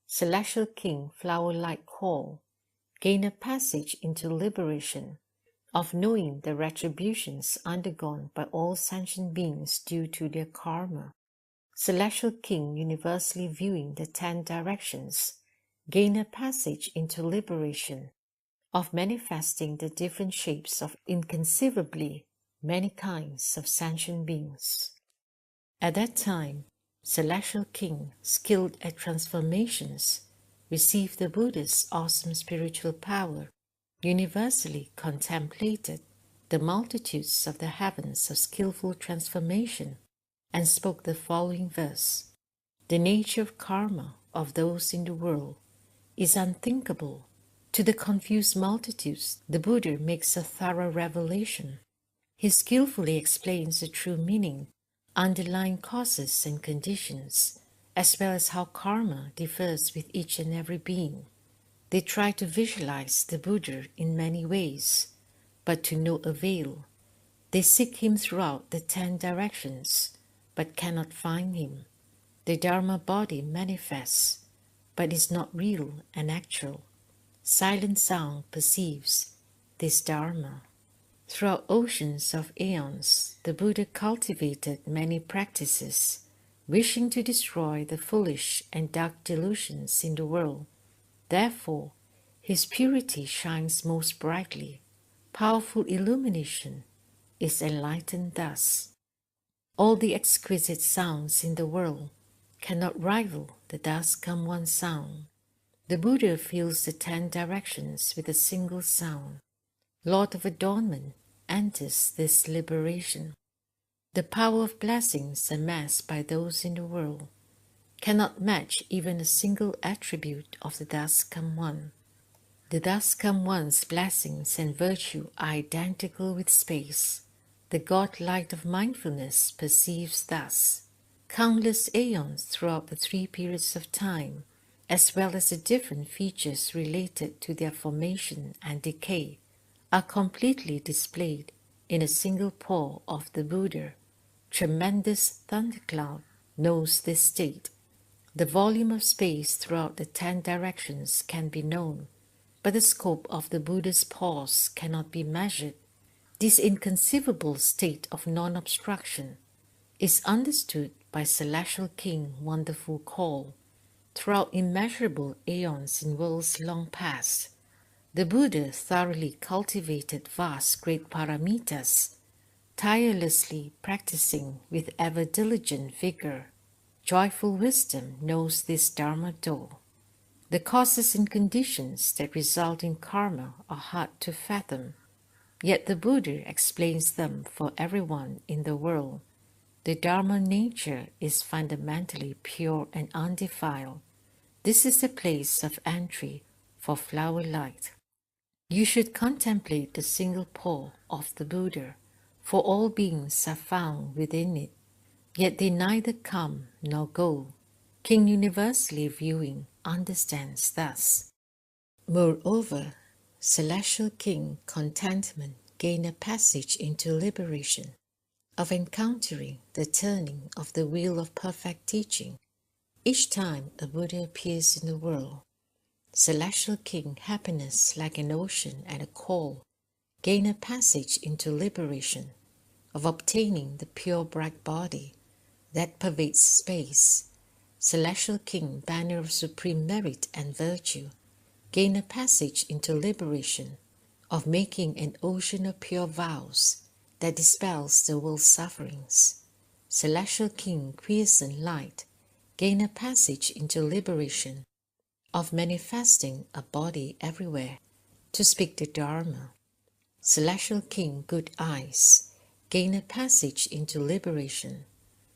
Celestial King Flower Light Call gain a passage into liberation, of knowing the retributions undergone by all sentient beings due to their karma. Celestial King, universally viewing the 10 directions, gain a passage into liberation, of manifesting the different shapes of inconceivably many kinds of sentient beings. At that time, Celestial King, skilled at transformations, received the Buddha's awesome spiritual power, universally contemplated the multitudes of the heavens of skillful transformation, and spoke the following verse: "The nature of karma of those in the world is unthinkable. To the confused multitudes, the Buddha makes a thorough revelation. He skillfully explains the true meaning, underlying causes and conditions, as well as how karma differs with each and every being. They try to visualize the Buddha in many ways, but to no avail. They seek him throughout the 10 directions, but cannot find him. The Dharma body manifests, but is not real and actual. Silent sound perceives this Dharma." Throughout oceans of aeons, the Buddha cultivated many practices, wishing to destroy the foolish and dark delusions in the world. Therefore, his purity shines most brightly. Powerful illumination is enlightened thus. All the exquisite sounds in the world cannot rival the Thus Come One sound. The Buddha fills the 10 directions with a single sound. Lord of Adornment enters this liberation. The power of blessings amassed by those in the world cannot match even a single attribute of the Thus Come One. The Thus Come One's blessings and virtue are identical with space. The God light of mindfulness perceives thus. Countless aeons throughout the 3 periods of time, as well as the different features related to their formation and decay, are completely displayed in a single paw of the Buddha. Tremendous thundercloud knows this state. The volume of space throughout the 10 directions can be known, but the scope of the Buddha's paws cannot be measured. This inconceivable state of non-obstruction is understood by Celestial King Wonderful Call. Throughout immeasurable aeons in worlds long past, the Buddha thoroughly cultivated vast great paramitas, tirelessly practicing with ever diligent vigor. Joyful wisdom knows this Dharma door. The causes and conditions that result in karma are hard to fathom, yet the Buddha explains them for everyone in the world. The Dharma nature is fundamentally pure and undefiled. This is the place of entry for flower light. You should contemplate the single paw of the Buddha, for all beings are found within it, yet they neither come nor go. King universally viewing understands thus. Moreover, Celestial King Contentment gain a passage into liberation, of encountering the turning of the wheel of perfect teaching. Each time a Buddha appears in the world, Celestial King Happiness like an ocean and a call gain a passage into liberation, of obtaining the pure bright body that pervades space. Celestial King Banner of supreme merit and virtue gain a passage into liberation, of making an ocean of pure vows that dispels the world's sufferings. Celestial King Quiescent Light gain a passage into liberation, of manifesting a body everywhere to speak the Dharma. Celestial King Good Eyes gain a passage into liberation,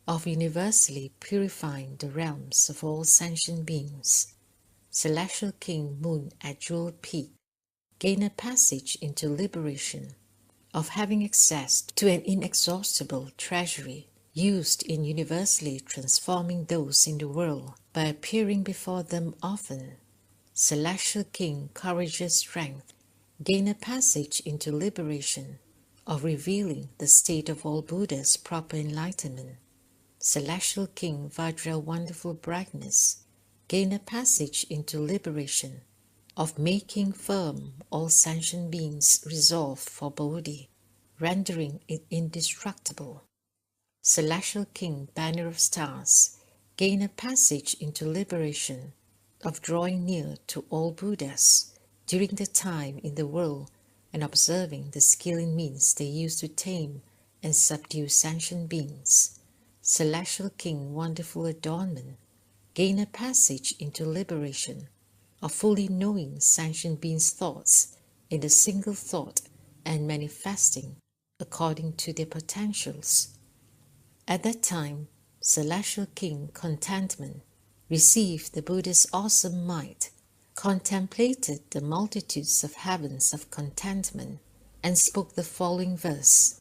of universally purifying the realms of all sentient beings. Celestial King Moon at Jewel Peak gain a passage into liberation, of having access to an inexhaustible treasury used in universally transforming those in the world by appearing before them often. Celestial King Courageous Strength gain a passage into liberation, of revealing the state of all Buddha's proper enlightenment. Celestial King Vajra Wonderful Brightness gain a passage into liberation, of making firm all sentient beings' resolve for Bodhi, rendering it indestructible. Celestial King, Banner of Stars, gain a passage into liberation, of drawing near to all Buddhas during the time in the world and observing the skill and means they use to tame and subdue sentient beings. Celestial King, Wonderful Adornment, gain a passage into liberation, of fully knowing sentient beings' thoughts in a single thought and manifesting according to their potentials. At that time, Celestial King Contentment received the Buddha's awesome might, contemplated the multitudes of heavens of contentment, and spoke the following verse: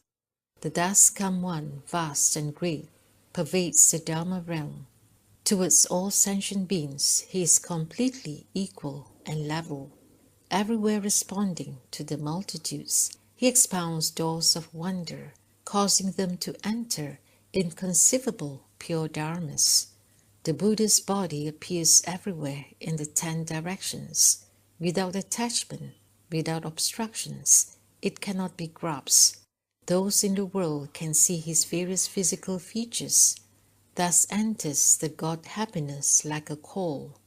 The Thus Come One, vast and great, pervades the Dharma realm. Towards all sentient beings, he is completely equal and level. Everywhere responding to the multitudes, he expounds doors of wonder, causing them to enter inconceivable pure dharmas. The Buddha's body appears everywhere in the 10 directions. Without attachment, without obstructions, it cannot be grasped. Those in the world can see his various physical features. Thus enters the God happiness like a call.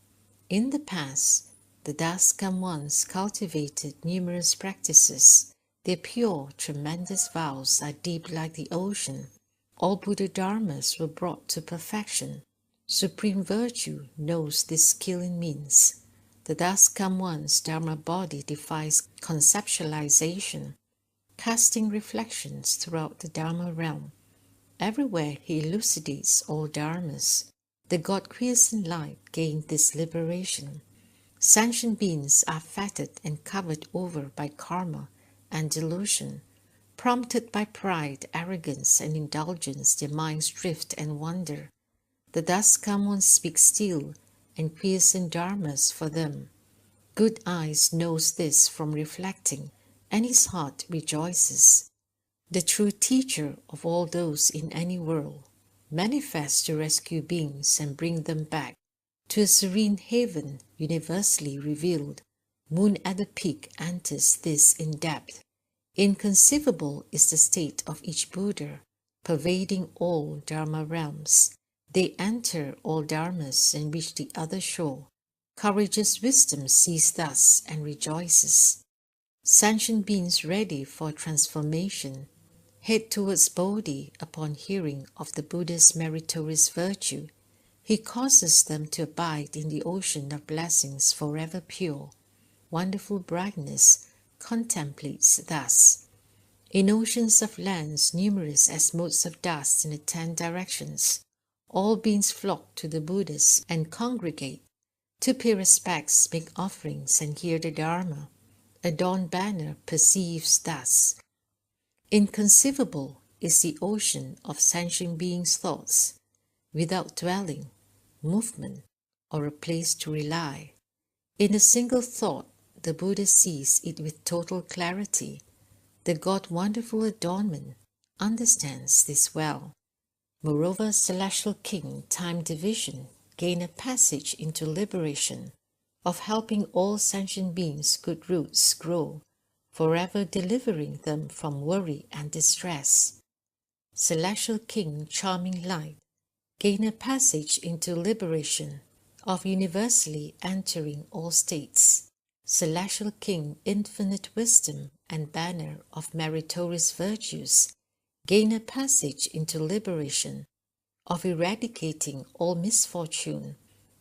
In the past, the Thus Come Ones cultivated numerous practices. Their pure, tremendous vows are deep like the ocean. All Buddha Dharmas were brought to perfection. Supreme virtue knows this skill and means. The Thus Come One's Dharma body defies conceptualization, casting reflections throughout the Dharma realm. Everywhere he elucidates all dharmas. The God-quiescent light gained this liberation. Sentient beings are fettered and covered over by karma and delusion. Prompted by pride, arrogance, and indulgence, their minds drift and wander. The Thus Come One speaks still and quiescent dharmas for them. Good eyes knows this from reflecting, and his heart rejoices. The true teacher of all those in any world, manifests to rescue beings and bring them back to a serene haven universally revealed. Moon at the peak enters this in depth. Inconceivable is the state of each Buddha, pervading all Dharma realms. They enter all Dharmas and reach the other shore. Courageous wisdom sees thus and rejoices. Sentient beings ready for transformation head towards Bodhi upon hearing of the Buddha's meritorious virtue. He causes them to abide in the ocean of blessings forever pure. Wonderful brightness contemplates thus. In oceans of lands numerous as motes of dust in the 10 directions, all beings flock to the Buddhas and congregate to pay respects, make offerings, and hear the Dharma. A dawn banner perceives thus. Inconceivable is the ocean of sentient beings' thoughts, without dwelling, movement, or a place to rely. In a single thought, the Buddha sees it with total clarity. The God Wonderful Adornment understands this well. Moreover, Celestial King, Time Division, gain a passage into liberation, of helping all sentient beings' good roots grow, forever delivering them from worry and distress. Celestial King, Charming Light, gain a passage into liberation, of universally entering all states. Celestial King, Infinite Wisdom and Banner of meritorious virtues, gain a passage into liberation, of eradicating all misfortune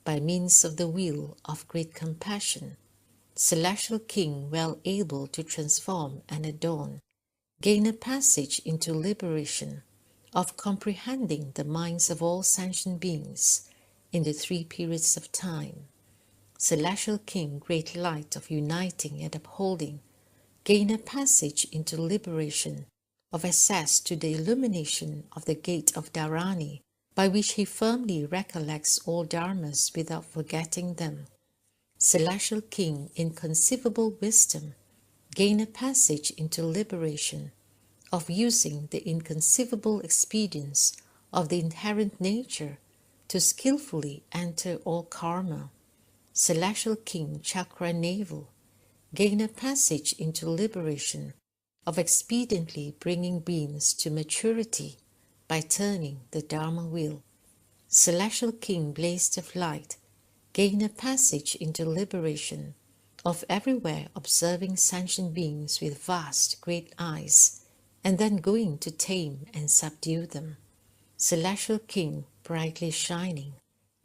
by means of the wheel of great compassion. Celestial King, well able to transform and adorn, gain a passage into liberation, of comprehending the minds of all sentient beings in the 3 periods of time. Celestial King, Great Light of uniting and upholding, gain a passage into liberation, of access to the illumination of the gate of Dharani, by which he firmly recollects all dharmas without forgetting them. Celestial King, Inconceivable Wisdom, gain a passage into liberation, of using the inconceivable expedients of the inherent nature to skillfully enter all karma. Celestial King Chakra Navel, gain a passage into liberation of expediently bringing beings to maturity by turning the Dharma wheel. Celestial King Blazed of Light, gain a passage into liberation of everywhere observing sentient beings with vast great eyes, and then going to tame and subdue them. Celestial King brightly shining,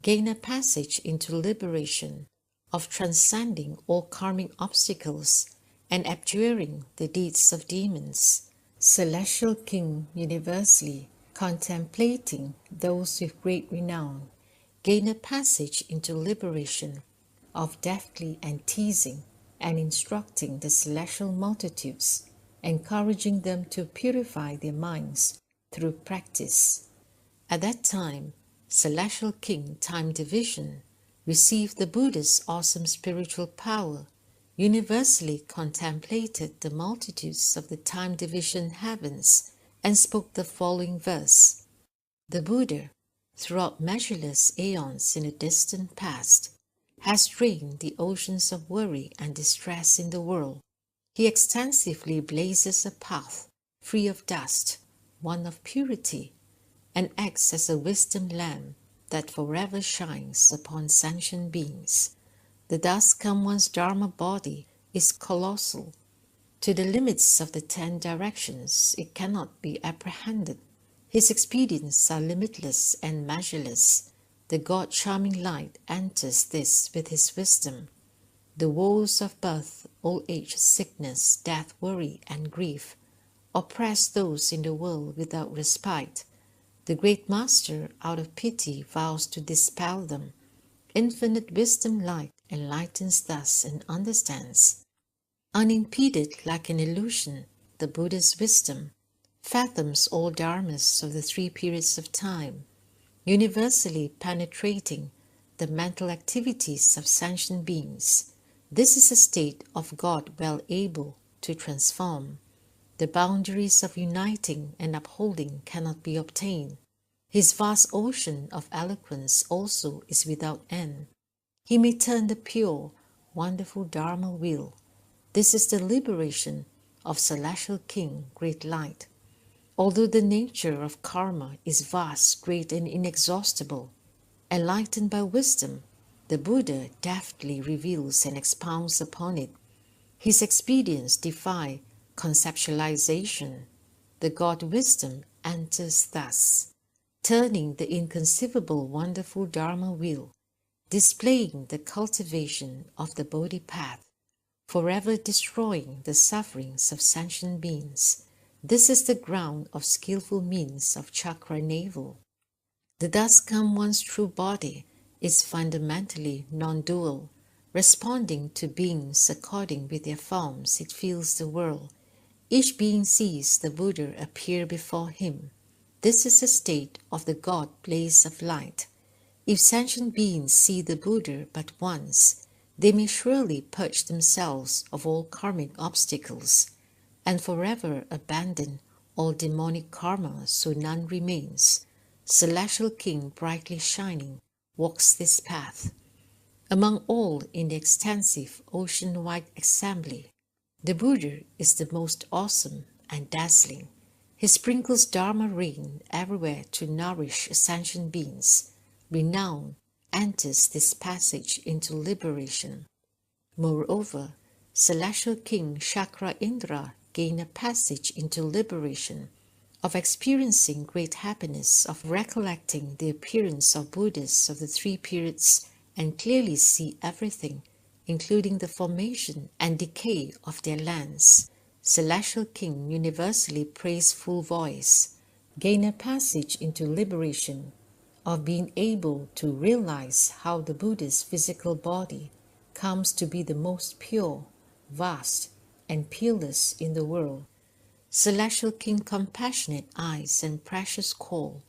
gain a passage into liberation of transcending all karmic obstacles and abjuring the deeds of demons. Celestial King universally contemplating those with great renown, gain a passage into liberation of deftly and teasing and instructing the celestial multitudes, encouraging them to purify their minds through practice. At that time, Celestial King Time Division received the Buddha's awesome spiritual power, universally contemplated the multitudes of the time division heavens, and spoke the following verse. The Buddha, throughout measureless aeons in the distant past, has drained the oceans of worry and distress in the world. He extensively blazes a path free of dust, one of purity, and acts as a wisdom lamp that forever shines upon sentient beings. The dust come one's Dharma body is colossal. To the limits of the 10 directions, it cannot be apprehended. His expedients are limitless and measureless. The God-charming light enters this with his wisdom. The woes of birth, old age, sickness, death, worry, and grief oppress those in the world without respite. The great Master, out of pity, vows to dispel them. Infinite wisdom light enlightens thus and understands. Unimpeded like an illusion, the Buddha's wisdom fathoms all dharmas of the 3 periods of time, universally penetrating the mental activities of sentient beings. This is a state of God well able to transform. The boundaries of uniting and upholding cannot be obtained. His vast ocean of eloquence also is without end. He may turn the pure, wonderful Dharma wheel. This is the liberation of Celestial King Great Light. Although the nature of karma is vast, great, and inexhaustible, enlightened by wisdom, the Buddha deftly reveals and expounds upon it. His expedients defy conceptualization. The God wisdom enters thus, turning the inconceivable wonderful Dharma wheel, displaying the cultivation of the Bodhi path, forever destroying the sufferings of sentient beings. This is the ground of skillful means of chakra navel. The thus come one's true body is fundamentally non-dual, responding to beings according with their forms it feels the world. Each being sees the Buddha appear before him. This is a state of the God blaze of light. If sentient beings see the Buddha but once, they may surely purge themselves of all karmic obstacles and forever abandon all demonic karma so none remains. Celestial King brightly shining walks this path. Among all in the extensive ocean-wide assembly, the Buddha is the most awesome and dazzling. He sprinkles Dharma rain everywhere to nourish sentient beings. Renown enters this passage into liberation. Moreover, Celestial King Chakra Indra gain a passage into liberation of experiencing great happiness of recollecting the appearance of Buddhas of the 3 periods and clearly see everything, including the formation and decay of their lands. Celestial King universally praise full voice, gain a passage into liberation of being able to realize how the Buddha's physical body comes to be the most pure, vast, and peerless in the world. Celestial King compassionate eyes and precious call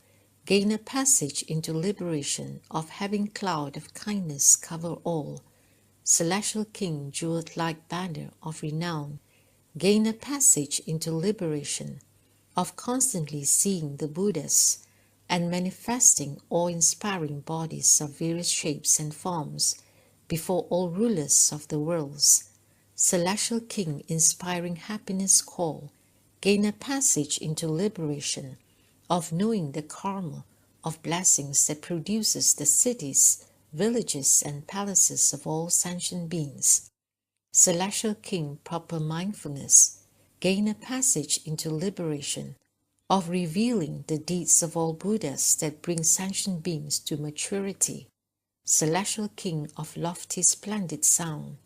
gain a passage into liberation of having cloud of kindness cover all. Celestial King jeweled like banner of renown gain a passage into liberation of constantly seeing the Buddhas and manifesting awe-inspiring bodies of various shapes and forms, before all rulers of the worlds. Celestial King inspiring happiness call, gain a passage into liberation of knowing the karma of blessings that produces the cities, villages, and palaces of all sentient beings. Celestial King proper mindfulness, gain a passage into liberation of revealing the deeds of all Buddhas that bring sentient beings to maturity. Celestial King of lofty splendid sound,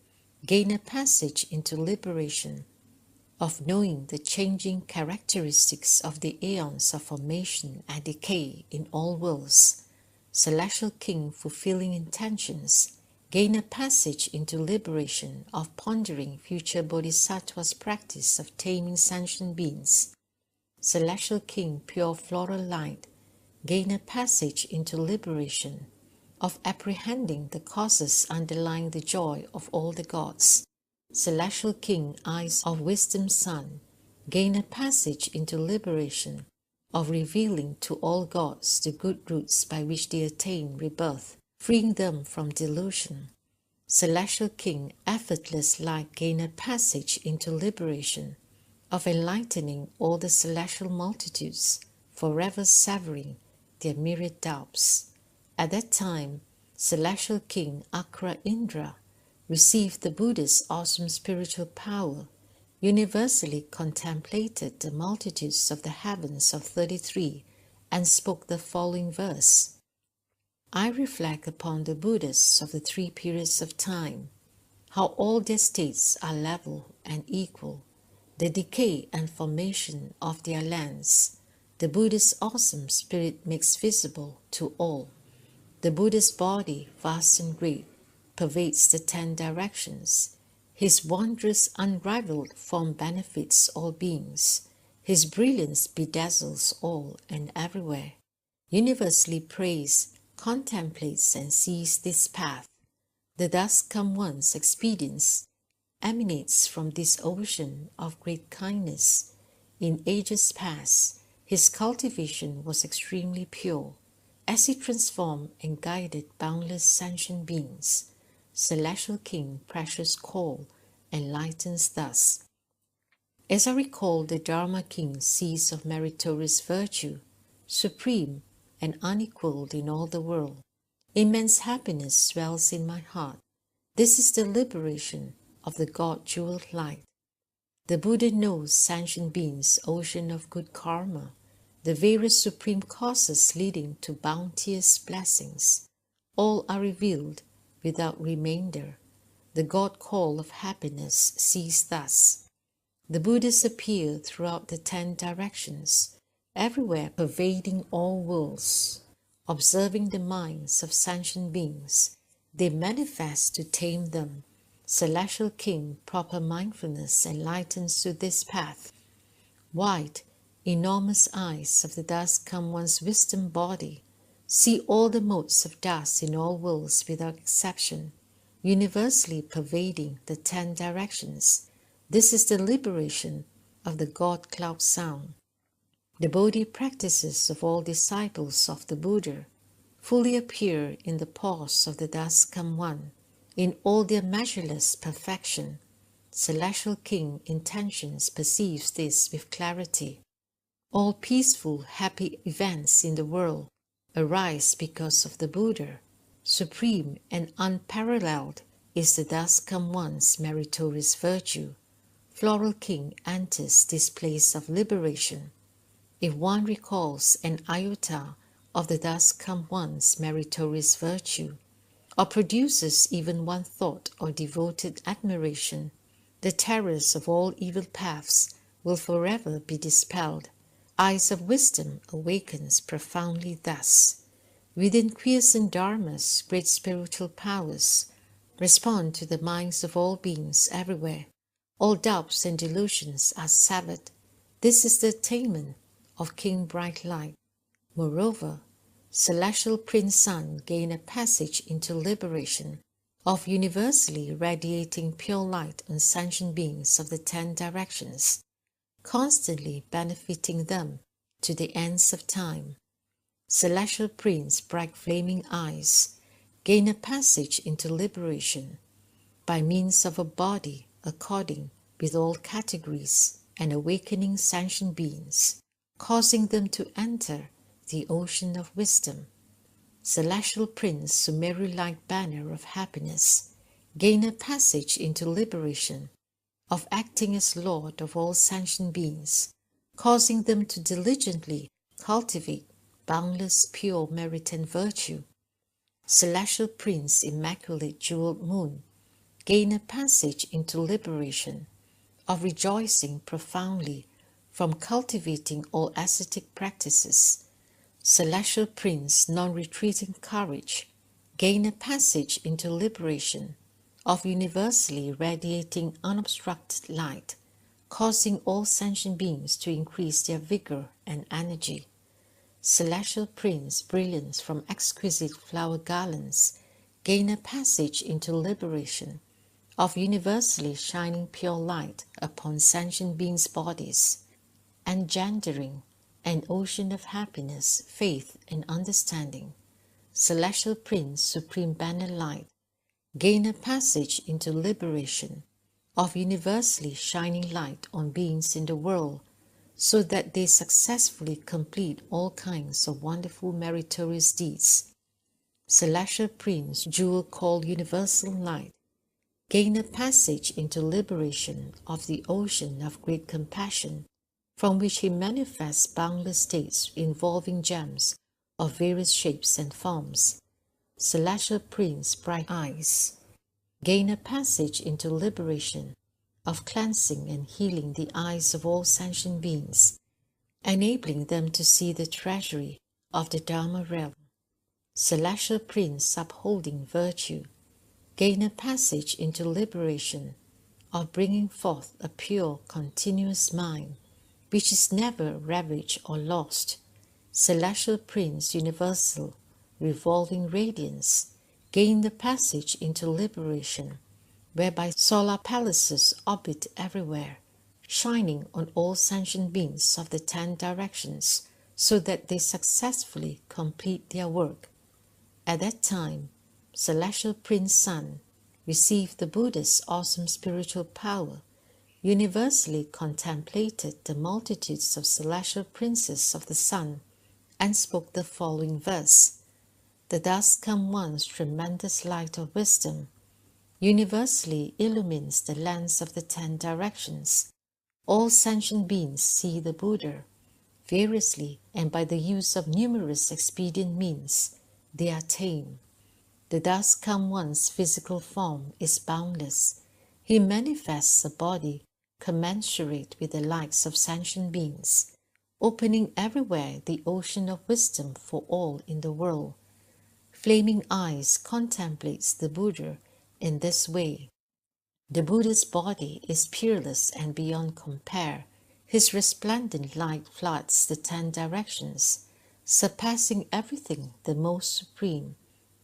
gain a passage into liberation of knowing the changing characteristics of the aeons of formation and decay in all worlds. Celestial King fulfilling intentions, gain a passage into liberation of pondering future Bodhisattva's practice of taming sentient beings. Celestial King pure floral light, gain a passage into liberation of apprehending the causes underlying the joy of all the gods. Celestial King eyes of wisdom sun, gain a passage into liberation of revealing to all gods the good roots by which they attain rebirth, freeing them from delusion. Celestial King effortless light, gain a passage into liberation of enlightening all the celestial multitudes, forever severing their myriad doubts. At that time, Celestial King Akra Indra received the Buddha's awesome spiritual power, universally contemplated the multitudes of the heavens of 33, and spoke the following verse. I reflect upon the Buddhas of the three periods of time, how all their states are level and equal, the decay and formation of their lands, the Buddha's awesome spirit makes visible to all. The Buddha's body, vast and great, pervades the 10 directions. His wondrous, unrivaled form benefits all beings. His brilliance bedazzles all and everywhere. Universally praised, contemplates and sees this path. The thus come one's experience emanates from this ocean of great kindness. In ages past, his cultivation was extremely pure. As he transformed and guided boundless sentient beings, Celestial King precious call enlightens thus. As I recall the Dharma King sees of meritorious virtue, supreme and unequaled in all the world, immense happiness swells in my heart. This is the liberation of the God-jeweled light. The Buddha knows sentient beings' ocean of good karma, the various supreme causes leading to bounteous blessings. All are revealed without remainder. The God call of happiness sees thus. The Buddhas appear throughout the 10 directions, everywhere pervading all worlds. Observing the minds of sentient beings, they manifest to tame them. Celestial King proper mindfulness enlightens to this path. Wide, enormous eyes of the dust come one's wisdom body, see all the modes of dust in all worlds without exception, universally pervading the 10 directions. This is the liberation of the God cloud sound. The Bodhi practices of all disciples of the Buddha fully appear in the pause of the dust come one, in all their measureless perfection. Celestial King intentions perceives this with clarity. All peaceful, happy events in the world arise because of the Buddha. Supreme and unparalleled is the dust come one's meritorious virtue. Floral King enters this place of liberation. If one recalls an iota of the dust come one's meritorious virtue, or produces even one thought or devoted admiration, the terrors of all evil paths will forever be dispelled. Eyes of wisdom awakens profoundly thus. Within quiescent dharmas, great spiritual powers respond to the minds of all beings everywhere. All doubts and delusions are severed. This is the attainment of King Bright Light. Moreover, Celestial Prince Sun gain a passage into liberation of universally radiating pure light on sentient beings of the 10 directions, constantly benefiting them to the ends of time. Celestial Prince bright flaming eyes gain a passage into liberation by means of a body according with all categories and awakening sentient beings, causing them to enter the ocean of wisdom. Celestial Prince, Sumeri-like banner of happiness, gain a passage into liberation of acting as Lord of all sentient beings, causing them to diligently cultivate boundless pure merit and virtue. Celestial Prince, Immaculate Jeweled Moon, gain a passage into liberation of rejoicing profoundly from cultivating all ascetic practices. Celestial Prince, non-retreating courage, gain a passage into liberation of universally radiating unobstructed light, causing all sentient beings to increase their vigor and energy. Celestial Prince, brilliance from exquisite flower garlands, gain a passage into liberation of universally shining pure light upon sentient beings' bodies, engendering an ocean of happiness, faith, and understanding. Celestial Prince, supreme banner light, gain a passage into liberation of universally shining light on beings in the world, so that they successfully complete all kinds of wonderful meritorious deeds. Celestial Prince, jewel called universal light, gain a passage into liberation of the ocean of great compassion, from which he manifests boundless states involving gems of various shapes and forms. Celestial Prince, bright eyes, gain a passage into liberation of cleansing and healing the eyes of all sentient beings, enabling them to see the treasury of the Dharma realm. Celestial Prince, upholding virtue, gain a passage into liberation of bringing forth a pure, continuous mind, which is never ravaged or lost. Celestial Prince, universal, revolving radiance, gain the passage into liberation, whereby solar palaces orbit everywhere, shining on all sentient beings of the 10 directions, so that they successfully complete their work. At that time, Celestial Prince Sun received the Buddha's awesome spiritual power, universally contemplated the multitudes of celestial princes of the sun, and spoke the following verse: "The Thus Come One's tremendous light of wisdom universally illumines the lands of the 10 directions. All sentient beings see the Buddha. Variously and by the use of numerous expedient means, they are tame. The Thus Come One's physical form is boundless. He manifests a body commensurate with the likes of sentient beings, opening everywhere the ocean of wisdom for all in the world. Flaming eyes contemplates the Buddha in this way. The Buddha's body is peerless and beyond compare. His resplendent light floods the 10 directions, surpassing everything the most supreme.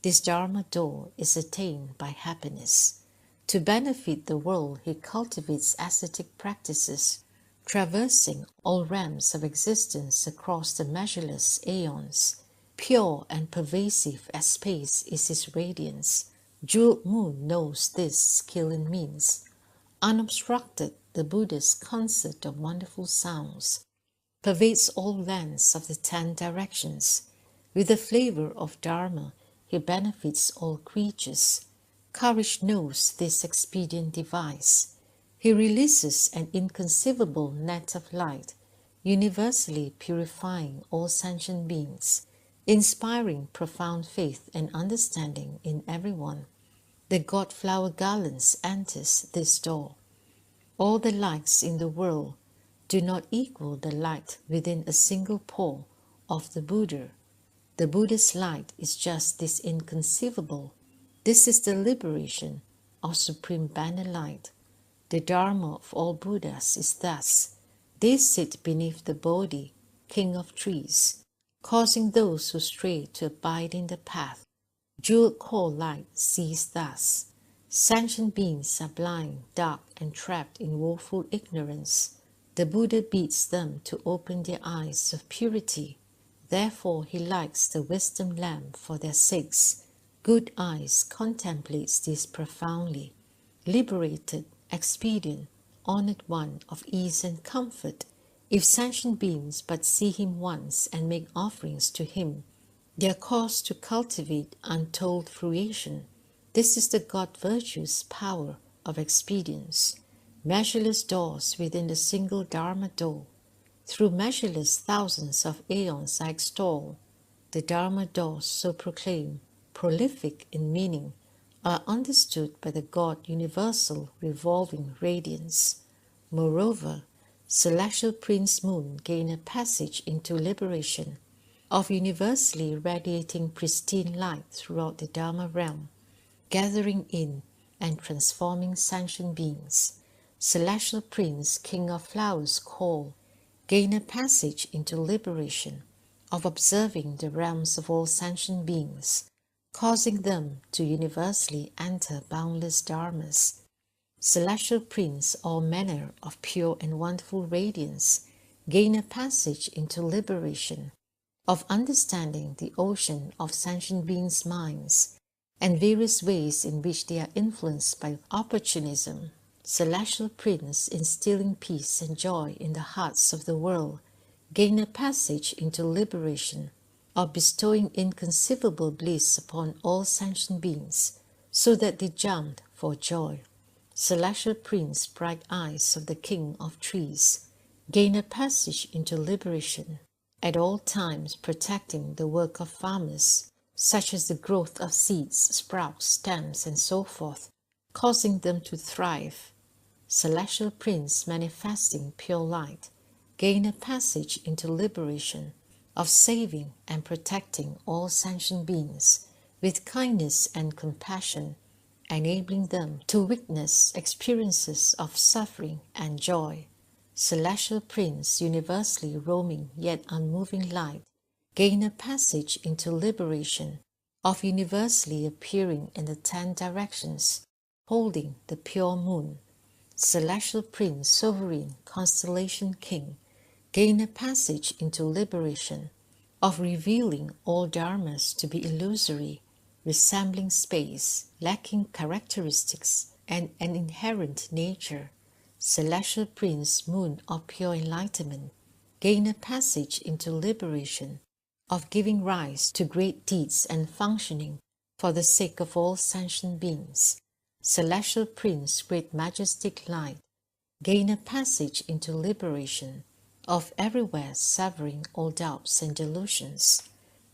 This Dharma door is attained by happiness. To benefit the world, he cultivates ascetic practices, traversing all realms of existence across the measureless aeons. Pure and pervasive as space is his radiance. Jeweled Moon knows this skill and means. Unobstructed, the Buddha's concert of wonderful sounds pervades all lands of the 10 directions. With the flavor of Dharma, he benefits all creatures. Courage knows this expedient device. He releases an inconceivable net of light, universally purifying all sentient beings, inspiring profound faith and understanding in everyone. The God Flower garlands enters this door. All the lights in the world do not equal the light within a single pore of the Buddha. The Buddha's light is just this inconceivable. This is the liberation of supreme banner light. The Dharma of all Buddhas is thus: they sit beneath the Bodhi, king of trees, causing those who stray to abide in the path. Jeweled core light sees thus: sentient beings are blind, dark, and trapped in woeful ignorance. The Buddha bids them to open their eyes of purity. Therefore he lights the wisdom lamp for their sakes. Good eyes contemplates this profoundly. Liberated, expedient, honored one of ease and comfort, if sentient beings but see him once and make offerings to him, they are caused to cultivate untold fruition. This is the God virtue's power of expedience. Measureless doors within the single Dharma door. Through measureless thousands of aeons I extol. The Dharma doors so proclaim, prolific in meaning, are understood by the God universal revolving radiance. Moreover, celestial Prince Moon gain a passage into liberation of universally radiating pristine light throughout the Dharma realm, gathering in and transforming sentient beings. Celestial Prince, King of Flowers call, gain a passage into liberation of observing the realms of all sentient beings, causing them to universally enter boundless dharmas. Celestial Prince, all manner of pure and wonderful radiance, gain a passage into liberation of understanding the ocean of sentient beings' minds and various ways in which they are influenced by opportunism. Celestial Prince, instilling peace and joy in the hearts of the world, gain a passage into liberation of bestowing inconceivable bliss upon all sentient beings, so that they jumped for joy. Celestial Prince, bright eyes of the King of Trees, gain a passage into liberation, at all times protecting the work of farmers, such as the growth of seeds, sprouts, stems, and so forth, causing them to thrive. Celestial Prince, manifesting pure light, gain a passage into liberation of saving and protecting all sentient beings with kindness and compassion, enabling them to witness experiences of suffering and joy. Celestial Prince, universally roaming yet unmoving light, gain a passage into liberation of universally appearing in the 10 directions, holding the pure moon. Celestial Prince, sovereign constellation king, gain a passage into liberation of revealing all dharmas to be illusory, resembling space, lacking characteristics and an inherent nature. Celestial Prince, moon of pure enlightenment, gain a passage into liberation of giving rise to great deeds and functioning for the sake of all sentient beings. Celestial Prince, great majestic light, gain a passage into liberation of everywhere severing all doubts and delusions.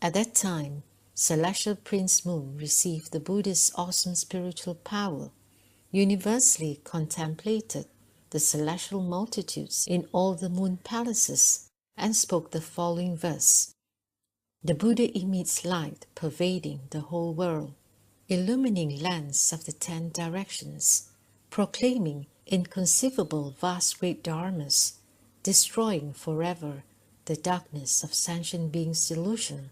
At that time, Celestial Prince Moon received the Buddhist awesome spiritual power, universally contemplated the celestial multitudes in all the moon palaces, and spoke the following verse. The Buddha emits light pervading the whole world, illumining lands of the 10 directions, proclaiming inconceivable vast great dharmas, destroying forever the darkness of sentient beings' delusion.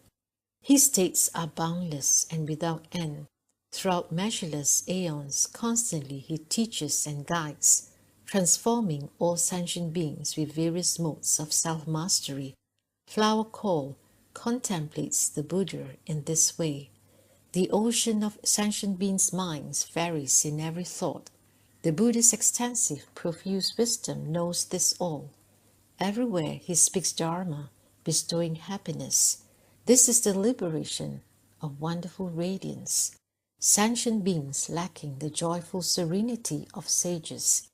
His states are boundless and without end. Throughout measureless aeons, constantly he teaches and guides, transforming all sentient beings with various modes of self-mastery. Flower Call contemplates the Buddha in this way. The ocean of sentient beings' minds varies in every thought. The Buddha's extensive, profuse wisdom knows this all. Everywhere he speaks Dharma, bestowing happiness. This is the liberation of wonderful radiance. Sentient beings lacking the joyful serenity of sages,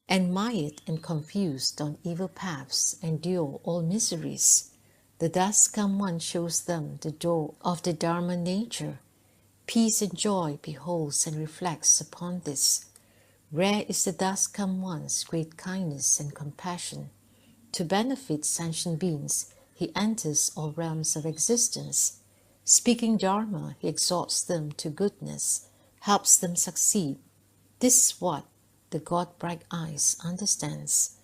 and mired and confused on evil paths, endure all miseries. The thus come one shows them the door of the Dharma nature. Peace and joy beholds and reflects upon this. Rare is the thus come one's great kindness and compassion. To benefit sentient beings, he enters all realms of existence. Speaking Dharma, he exhorts them to goodness, helps them succeed. This is what the God Bright Eyes understands.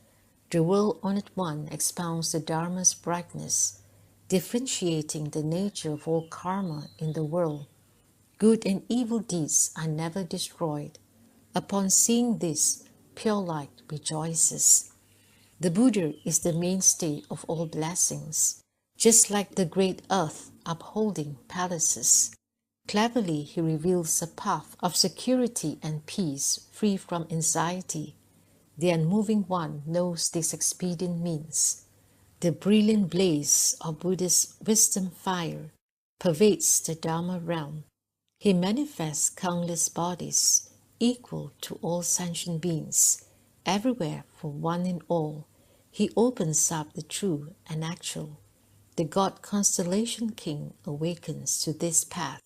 The world-honored one expounds the Dharma's brightness, differentiating the nature of all karma in the world. Good and evil deeds are never destroyed. Upon seeing this, pure light rejoices. The Buddha is the mainstay of all blessings, just like the great earth upholding palaces. Cleverly, he reveals a path of security and peace free from anxiety. The unmoving one knows this expedient means. The brilliant blaze of Buddha's wisdom fire pervades the Dharma realm. He manifests countless bodies, equal to all sentient beings. Everywhere for one and all, he opens up the true and actual. The God Constellation King awakens to this path.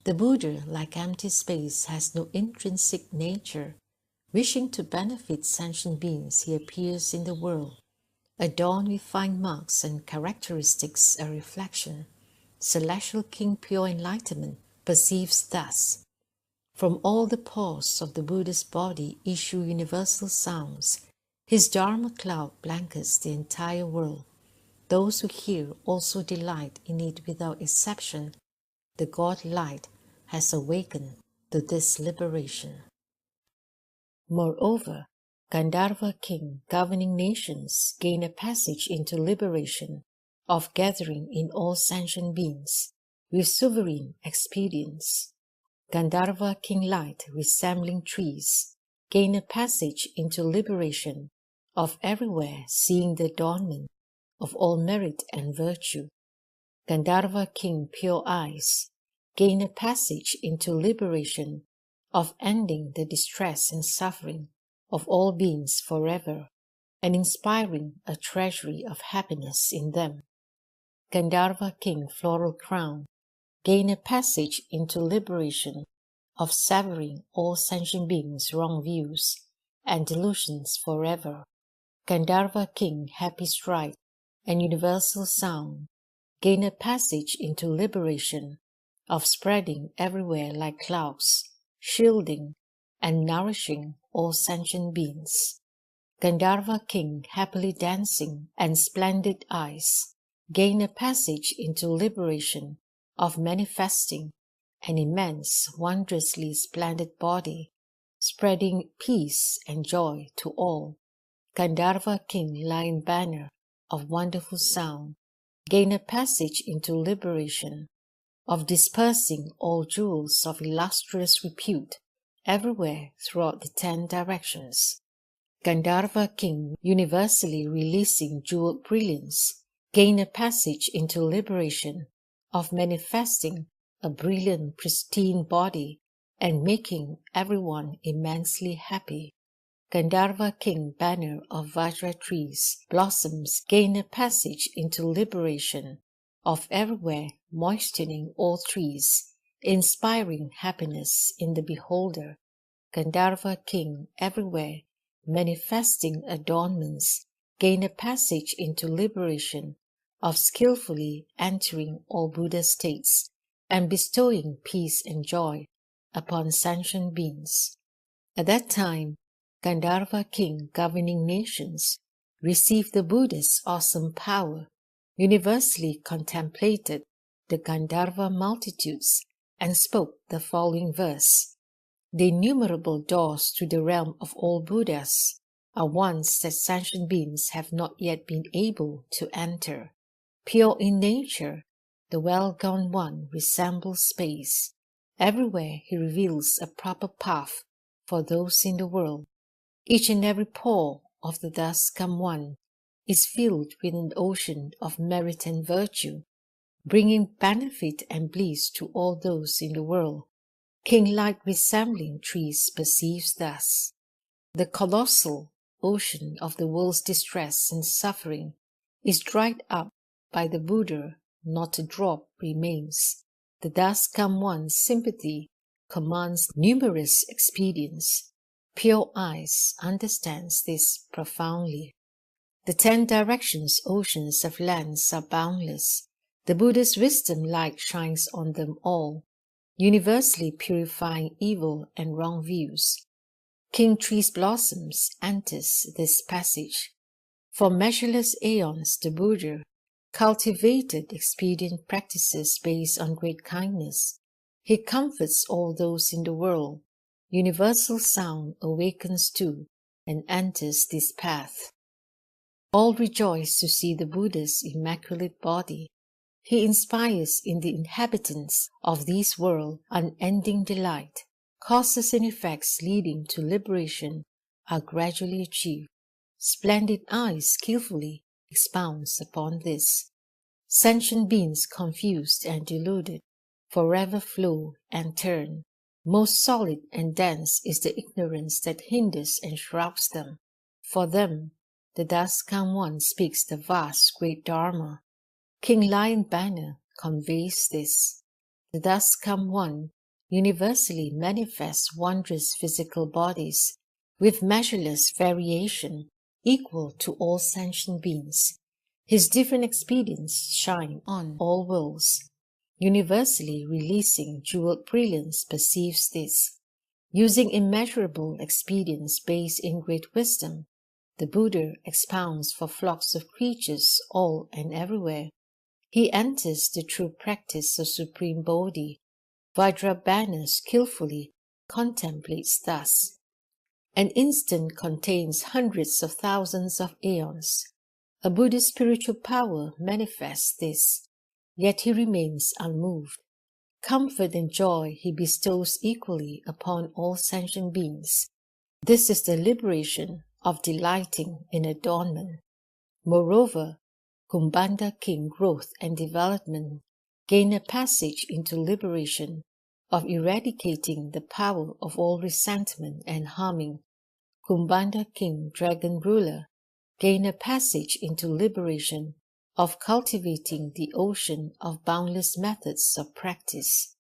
The Buddha, like empty space, has no intrinsic nature. Wishing to benefit sentient beings, he appears in the world, adorned with fine marks and characteristics, a reflection. Celestial King Pure Enlightenment perceives thus. From all the pores of the Buddha's body issue universal sounds. His Dharma cloud blankets the entire world. Those who hear also delight in it without exception. The God light has awakened to this liberation. Moreover, Gandharva king governing nations gain a passage into liberation of gathering in all sentient beings with sovereign expedience. Gandharva king light resembling trees gain a passage into liberation of everywhere seeing the adornment of all merit and virtue. Gandharva king pure eyes gain a passage into liberation of ending the distress and suffering of all beings forever, and inspiring a treasury of happiness in them. Gandharva king floral crown gain a passage into liberation of severing all sentient beings' wrong views and delusions forever. Gandharva king happy stride and universal sound gain a passage into liberation of spreading everywhere like clouds, shielding and nourishing all sentient beings. Gandharva king happily dancing and splendid eyes gain a passage into liberation of manifesting an immense, wondrously splendid body, spreading peace and joy to all. Gandharva king lion banner of wonderful sound gain a passage into liberation of dispersing all jewels of illustrious repute everywhere throughout the 10 directions. Gandharva king universally releasing jeweled brilliance gain a passage into liberation of manifesting a brilliant pristine body and making everyone immensely happy. Gandharva king banner of Vajra trees blossoms gain a passage into liberation of everywhere moistening all trees, inspiring happiness in the beholder. Gandharva king everywhere manifesting adornments gain a passage into liberation of skillfully entering all Buddha states and bestowing peace and joy upon sentient beings. At that time, Gandharva king governing nations received the Buddha's awesome power, universally contemplated the Gandharva multitudes, and spoke the following verse. The innumerable doors to the realm of all Buddhas are ones that sentient beings have not yet been able to enter. Pure in nature, the well-gone one resembles space. Everywhere he reveals a proper path for those in the world. Each and every pore of the thus come one is filled with an ocean of merit and virtue, bringing benefit and bliss to all those in the world. King light resembling trees perceives thus. The colossal ocean of the world's distress and suffering is dried up by the Buddha, not a drop remains. The thus come one's sympathy commands numerous expedients. Pure eyes understands this profoundly. The 10 directions oceans of lands are boundless. The Buddha's wisdom light shines on them all, universally purifying evil and wrong views. King Tree's blossoms enters this passage. For measureless aeons the Buddha cultivated expedient practices based on great kindness. He comforts all those in the world. Universal sound awakens too and enters this path. All rejoice to see the Buddha's immaculate body. He inspires in the inhabitants of this world unending delight. Causes and effects leading to liberation are gradually achieved. Splendid eyes skillfully expounds upon this. Sentient beings confused and deluded forever flow and turn. Most solid and dense is the ignorance that hinders and shrouds them. For them, the thus come one speaks the vast great dharma. King Lion Banner conveys this. The thus come one universally manifests wondrous physical bodies with measureless variation equal to all sentient beings. His different expedients shine on all worlds. Universally releasing jeweled brilliance perceives this. Using immeasurable expedients based in great wisdom, the Buddha expounds for flocks of creatures all and everywhere. He enters the true practice of Supreme Bodhi. Vajrabhana skillfully contemplates thus. An instant contains hundreds of thousands of aeons. A Buddhist spiritual power manifests this, yet he remains unmoved. Comfort and joy he bestows equally upon all sentient beings. This is the liberation of delighting in adornment. Moreover, Kumbhanda King growth and development gain a passage into liberation of eradicating the power of all resentment and harming. Kumbhanda King Dragon Ruler gain a passage into liberation of cultivating the ocean of boundless methods of practice.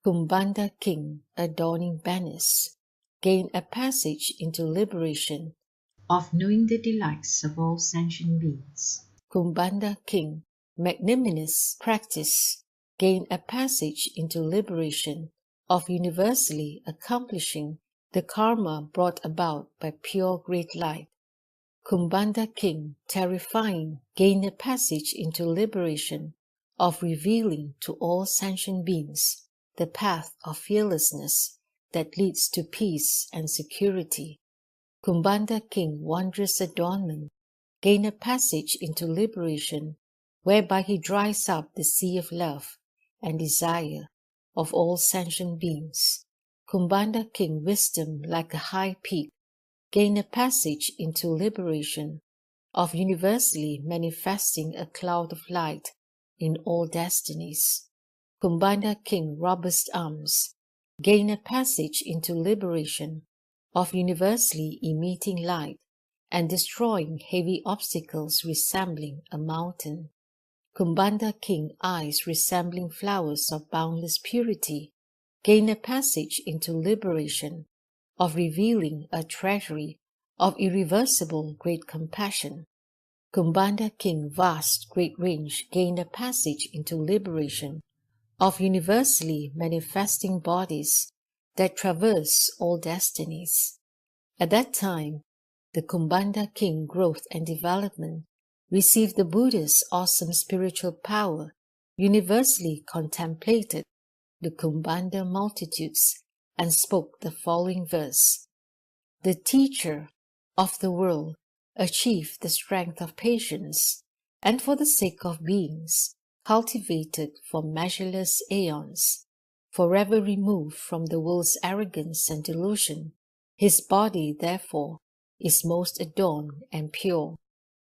Kumbhanda King Adorning Banners gain a passage into liberation of knowing the delights of all sentient beings. Kumbhanda King Magnanimous Practice gain a passage into liberation of universally accomplishing the karma brought about by pure great light. Kumbhanda King Terrifying gain a passage into liberation of revealing to all sentient beings the path of fearlessness that leads to peace and security. Kumbhanda King Wondrous Adornment gain a passage into liberation whereby he dries up the sea of love and desire of all sentient beings. Kumbhanda King Wisdom like a high peak gain a passage into liberation of universally manifesting a cloud of light in all destinies. Kumbhanda King Robust Arms gain a passage into liberation of universally emitting light and destroying heavy obstacles resembling a mountain. Kumbhanda King Eyes resembling flowers of boundless purity gain a passage into liberation of revealing a treasury of irreversible great compassion. Kumbhanda King Vast Great Range gain a passage into liberation of universally manifesting bodies that traverse all destinies. At that time, the Kumbhanda King Growth and Development received the Buddha's awesome spiritual power, universally contemplated the Kumbhanda multitudes, and spoke the following verse. The teacher of the world achieved the strength of patience, and for the sake of beings, cultivated for measureless aeons, forever removed from the world's arrogance and delusion. His body, therefore, is most adorned and pure.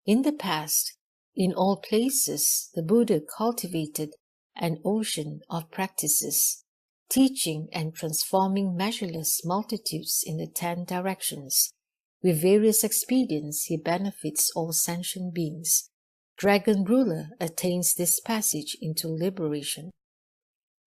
In the past, in all places, the Buddha cultivated an ocean of practices, teaching and transforming measureless multitudes in the 10 directions. With various expedients, he benefits all sentient beings. Dragon Ruler attains this passage into liberation.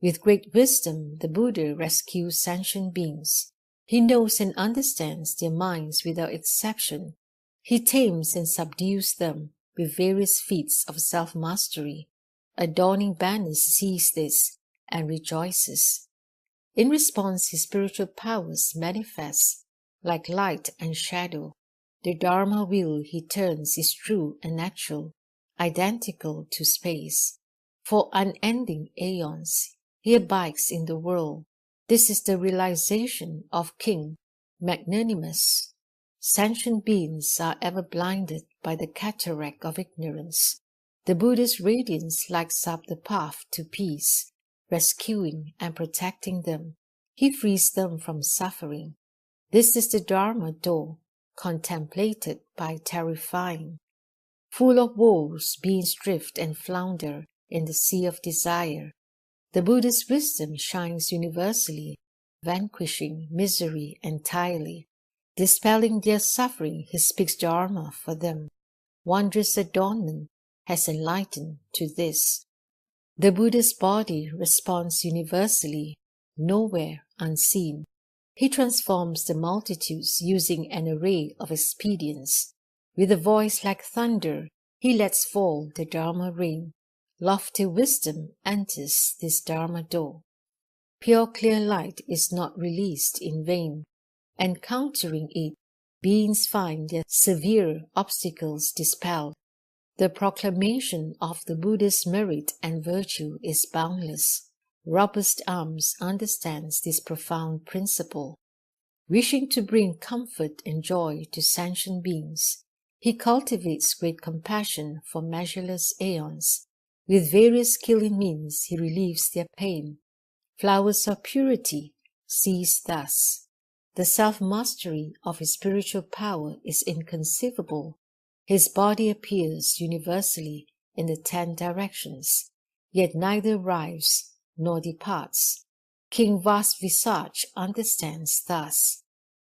With great wisdom, the Buddha rescues sentient beings. He knows and understands their minds without exception. He tames and subdues them with various feats of self-mastery. Adorning Banners sees this and rejoices. In response, his spiritual powers manifest like light and shadow. The Dharma wheel he turns is true and natural, identical to space. For unending aeons, he abides in the world. This is the realization of King Magnanimous. Sentient beings are ever blinded by the cataract of ignorance. The Buddha's radiance lights up the path to peace, rescuing and protecting them. He frees them from suffering. This is the Dharma door, contemplated by terrifying. Full of woes, beings drift and flounder in the sea of desire. The Buddha's wisdom shines universally, vanquishing misery entirely. Dispelling their suffering, he speaks Dharma for them. Wondrous Adornment has enlightened to this. The Buddha's body responds universally, nowhere unseen. He transforms the multitudes using an array of expedients. With a voice like thunder, he lets fall the Dharma rain. Lofty wisdom enters this Dharma door. Pure clear light is not released in vain. Encountering it, beings find their severe obstacles dispelled. The proclamation of the Buddha's merit and virtue is boundless. Robust Arms understands this profound principle. Wishing to bring comfort and joy to sentient beings, he cultivates great compassion for measureless aeons. With various killing means he relieves their pain. Flowers of purity cease thus. The self-mastery of his spiritual power is inconceivable. His body appears universally in the 10 directions, yet neither arrives nor departs. King Vasvisage understands thus.